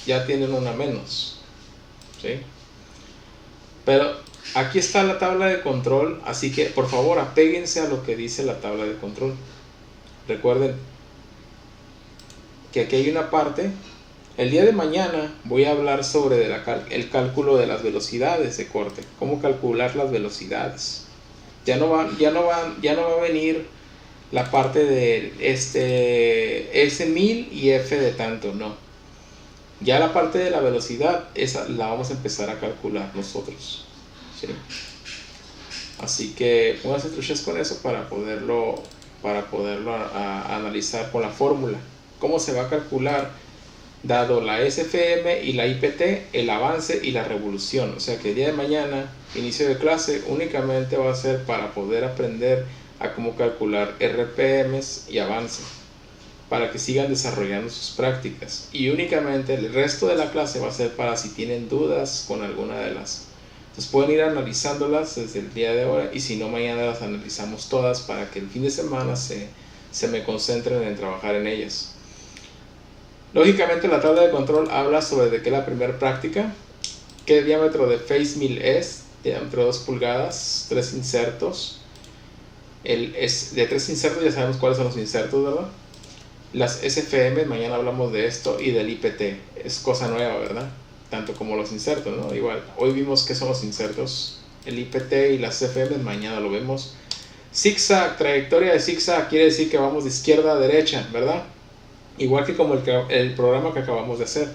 ya tienen una menos, ¿sí? Pero aquí está la tabla de control, así que por favor apéguense a lo que dice la tabla de control. Recuerden que aquí hay una parte. El día de mañana voy a hablar sobre el cálculo de las velocidades de corte, cómo calcular las velocidades. Ya no va a venir la parte de S1000 y F de tanto, no. Ya la parte de la velocidad, esa la vamos a empezar a calcular nosotros, ¿sí? Así que pónganse truchas con eso para poderlo analizar con la fórmula. ¿Cómo se va a calcular? Dado la SFM y la IPT, el avance y la revolución. O sea que el día de mañana, inicio de clase, únicamente va a ser para poder aprender a cómo calcular RPMs y avance, para que sigan desarrollando sus prácticas, y únicamente el resto de la clase va a ser para si tienen dudas con alguna de las. Entonces pueden ir analizándolas desde el día de hoy, y si no, mañana las analizamos todas para que el fin de semana se me concentren en trabajar en ellas. Lógicamente la tabla de control habla sobre de qué la primera práctica, qué diámetro de face mill es, diámetro 2 pulgadas, 3 insertos. De 3 insertos ya sabemos cuáles son los insertos, ¿verdad? Las SFM, mañana hablamos de esto, y del IPT, es cosa nueva, ¿verdad? Tanto como los insertos, ¿no? Igual, hoy vimos qué son los insertos, el IPT y las SFM, mañana lo vemos. Zigzag, trayectoria de zigzag, quiere decir que vamos de izquierda a derecha, ¿verdad? Igual que como el programa que acabamos de hacer.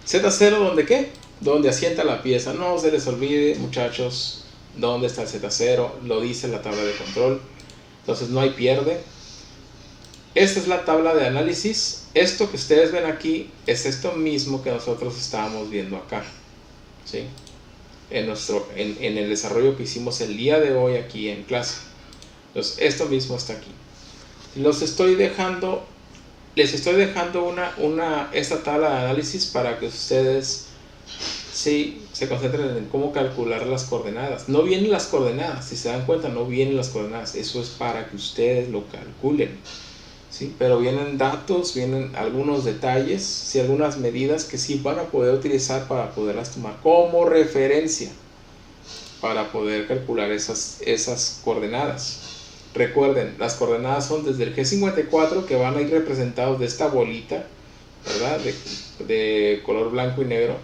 Z0, ¿dónde qué? Donde asienta la pieza. No se les olvide, muchachos, dónde está el Z0, lo dice la tabla de control. Entonces no hay pierde. Esta es la tabla de análisis. Esto que ustedes ven aquí es esto mismo que nosotros estábamos viendo acá, ¿sí? En el desarrollo que hicimos el día de hoy aquí en clase. Entonces esto mismo está aquí. Les estoy dejando esta tabla de análisis para que ustedes sí se concentren en cómo calcular las coordenadas. No vienen las coordenadas, si se dan cuenta, no vienen las coordenadas. Eso es para que ustedes lo calculen, ¿sí? Pero vienen datos, vienen algunos detalles, sí, algunas medidas que sí van a poder utilizar para poderlas tomar como referencia para poder calcular esas coordenadas. Recuerden, las coordenadas son desde el G54, que van a ir representados de esta bolita, ¿verdad? De color blanco y negro.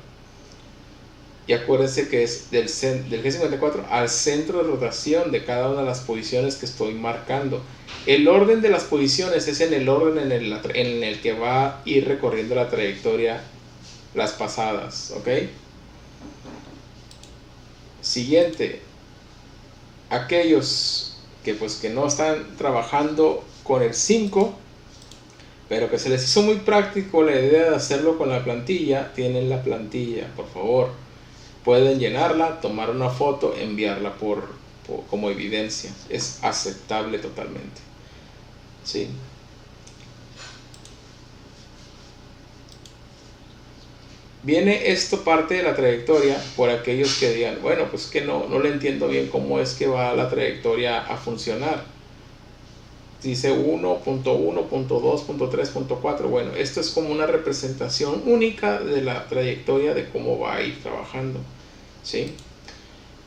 Y acuérdense que es del G54 al centro de rotación de cada una de las posiciones que estoy marcando. El orden de las posiciones es en el orden en el que va a ir recorriendo la trayectoria las pasadas, ¿ok? Siguiente, aquellos que no están trabajando con el 5, pero que se les hizo muy práctico la idea de hacerlo con la plantilla, tienen la plantilla, por favor, pueden llenarla, tomar una foto, enviarla como evidencia, es aceptable totalmente, ¿sí? Viene esto parte de la trayectoria por aquellos que digan, bueno, pues que no le entiendo bien cómo es que va la trayectoria a funcionar. Dice 1.1.2.3.4. Bueno, esto es como una representación única de la trayectoria de cómo va a ir trabajando, ¿sí?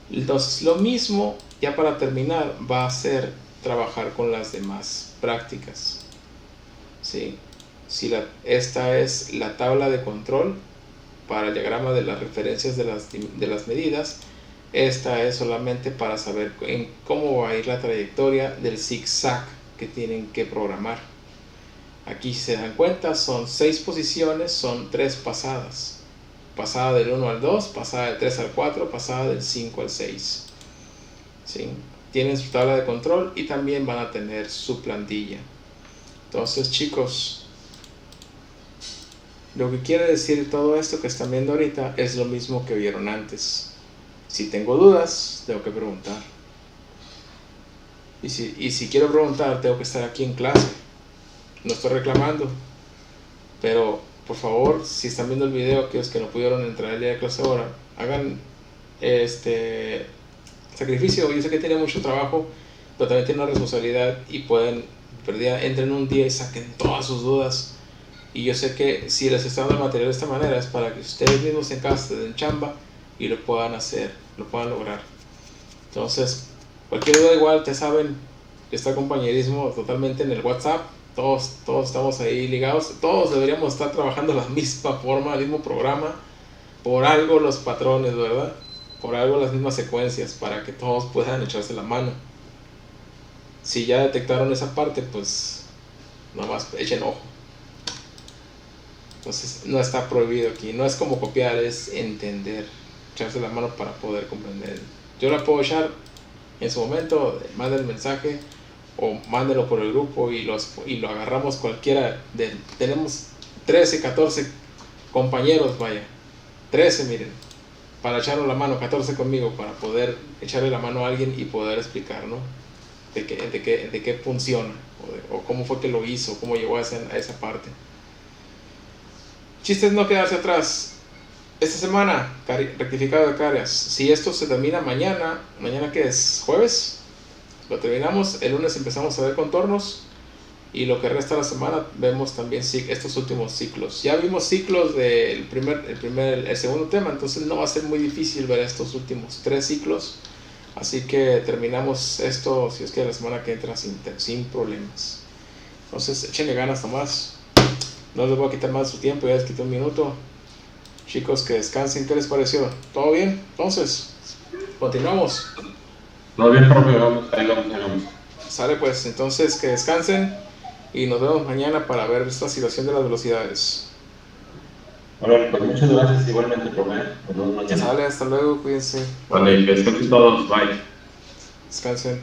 Entonces, lo mismo, ya para terminar, va a ser trabajar con las demás prácticas, ¿sí? Si esta es la tabla de control para el diagrama de las referencias de las medidas, esta es solamente para saber cómo va a ir la trayectoria del zigzag que tienen que programar. Aquí, si se dan cuenta, son 6 posiciones, son 3 pasadas. Pasada del 1 al 2, pasada del 3 al 4, pasada del 5 al 6. ¿Sí? Tienen su tabla de control y también van a tener su plantilla. Entonces, chicos, lo que quiere decir todo esto que están viendo ahorita es lo mismo que vieron antes. Si tengo dudas, tengo que preguntar. Y si quiero preguntar, tengo que estar aquí en clase. No estoy reclamando. Pero, por favor, si están viendo el video, aquellos que no pudieron entrar el día de clase ahora, hagan sacrificio. Yo sé que tiene mucho trabajo, pero también tienen una responsabilidad y pueden, entren un día y saquen todas sus dudas. Y yo sé que si les está dando el material de esta manera es para que ustedes mismos en casa se den chamba y lo puedan hacer, lo puedan lograr. Entonces, cualquier duda igual, ya saben, está compañerismo totalmente en el WhatsApp. Todos estamos ahí ligados. Todos deberíamos estar trabajando de la misma forma, el mismo programa. Por algo los patrones, ¿verdad? Por algo las mismas secuencias, para que todos puedan echarse la mano. Si ya detectaron esa parte, pues nada más echen ojo. Entonces no está prohibido aquí. No es como copiar, es entender. Echarse la mano para poder comprender. Yo la puedo echar en su momento, manden el mensaje o mándenlo por el grupo y lo agarramos cualquiera. Tenemos 13, 14 compañeros, vaya. 13, miren, para echarnos la mano, 14 conmigo, para poder echarle la mano a alguien y poder explicar, ¿no? De qué funciona, o cómo fue que lo hizo, cómo llegó a esa parte. Chistes no quedarse atrás. Esta semana, rectificado de cargas. Si esto se termina mañana que es jueves, lo terminamos. El lunes empezamos a ver contornos. Y lo que resta de la semana vemos también estos últimos ciclos. Ya vimos ciclos del el segundo tema, entonces no va a ser muy difícil ver estos últimos 3 ciclos. Así que terminamos esto, si es que la semana que entra, sin problemas. Entonces échenle ganas nomás. No les voy a quitar más de su tiempo, ya les quité un minuto. Chicos, que descansen. ¿Qué les pareció? ¿Todo bien? Entonces, continuamos. Todo bien, profe, ahí vamos. Sale pues, entonces que descansen y nos vemos mañana para ver esta situación de las velocidades. Bueno, pues muchas gracias igualmente, profe. Nos vemos mañana. Sale, hasta luego, cuídense. Vale, que descansen todos, bye. Descansen.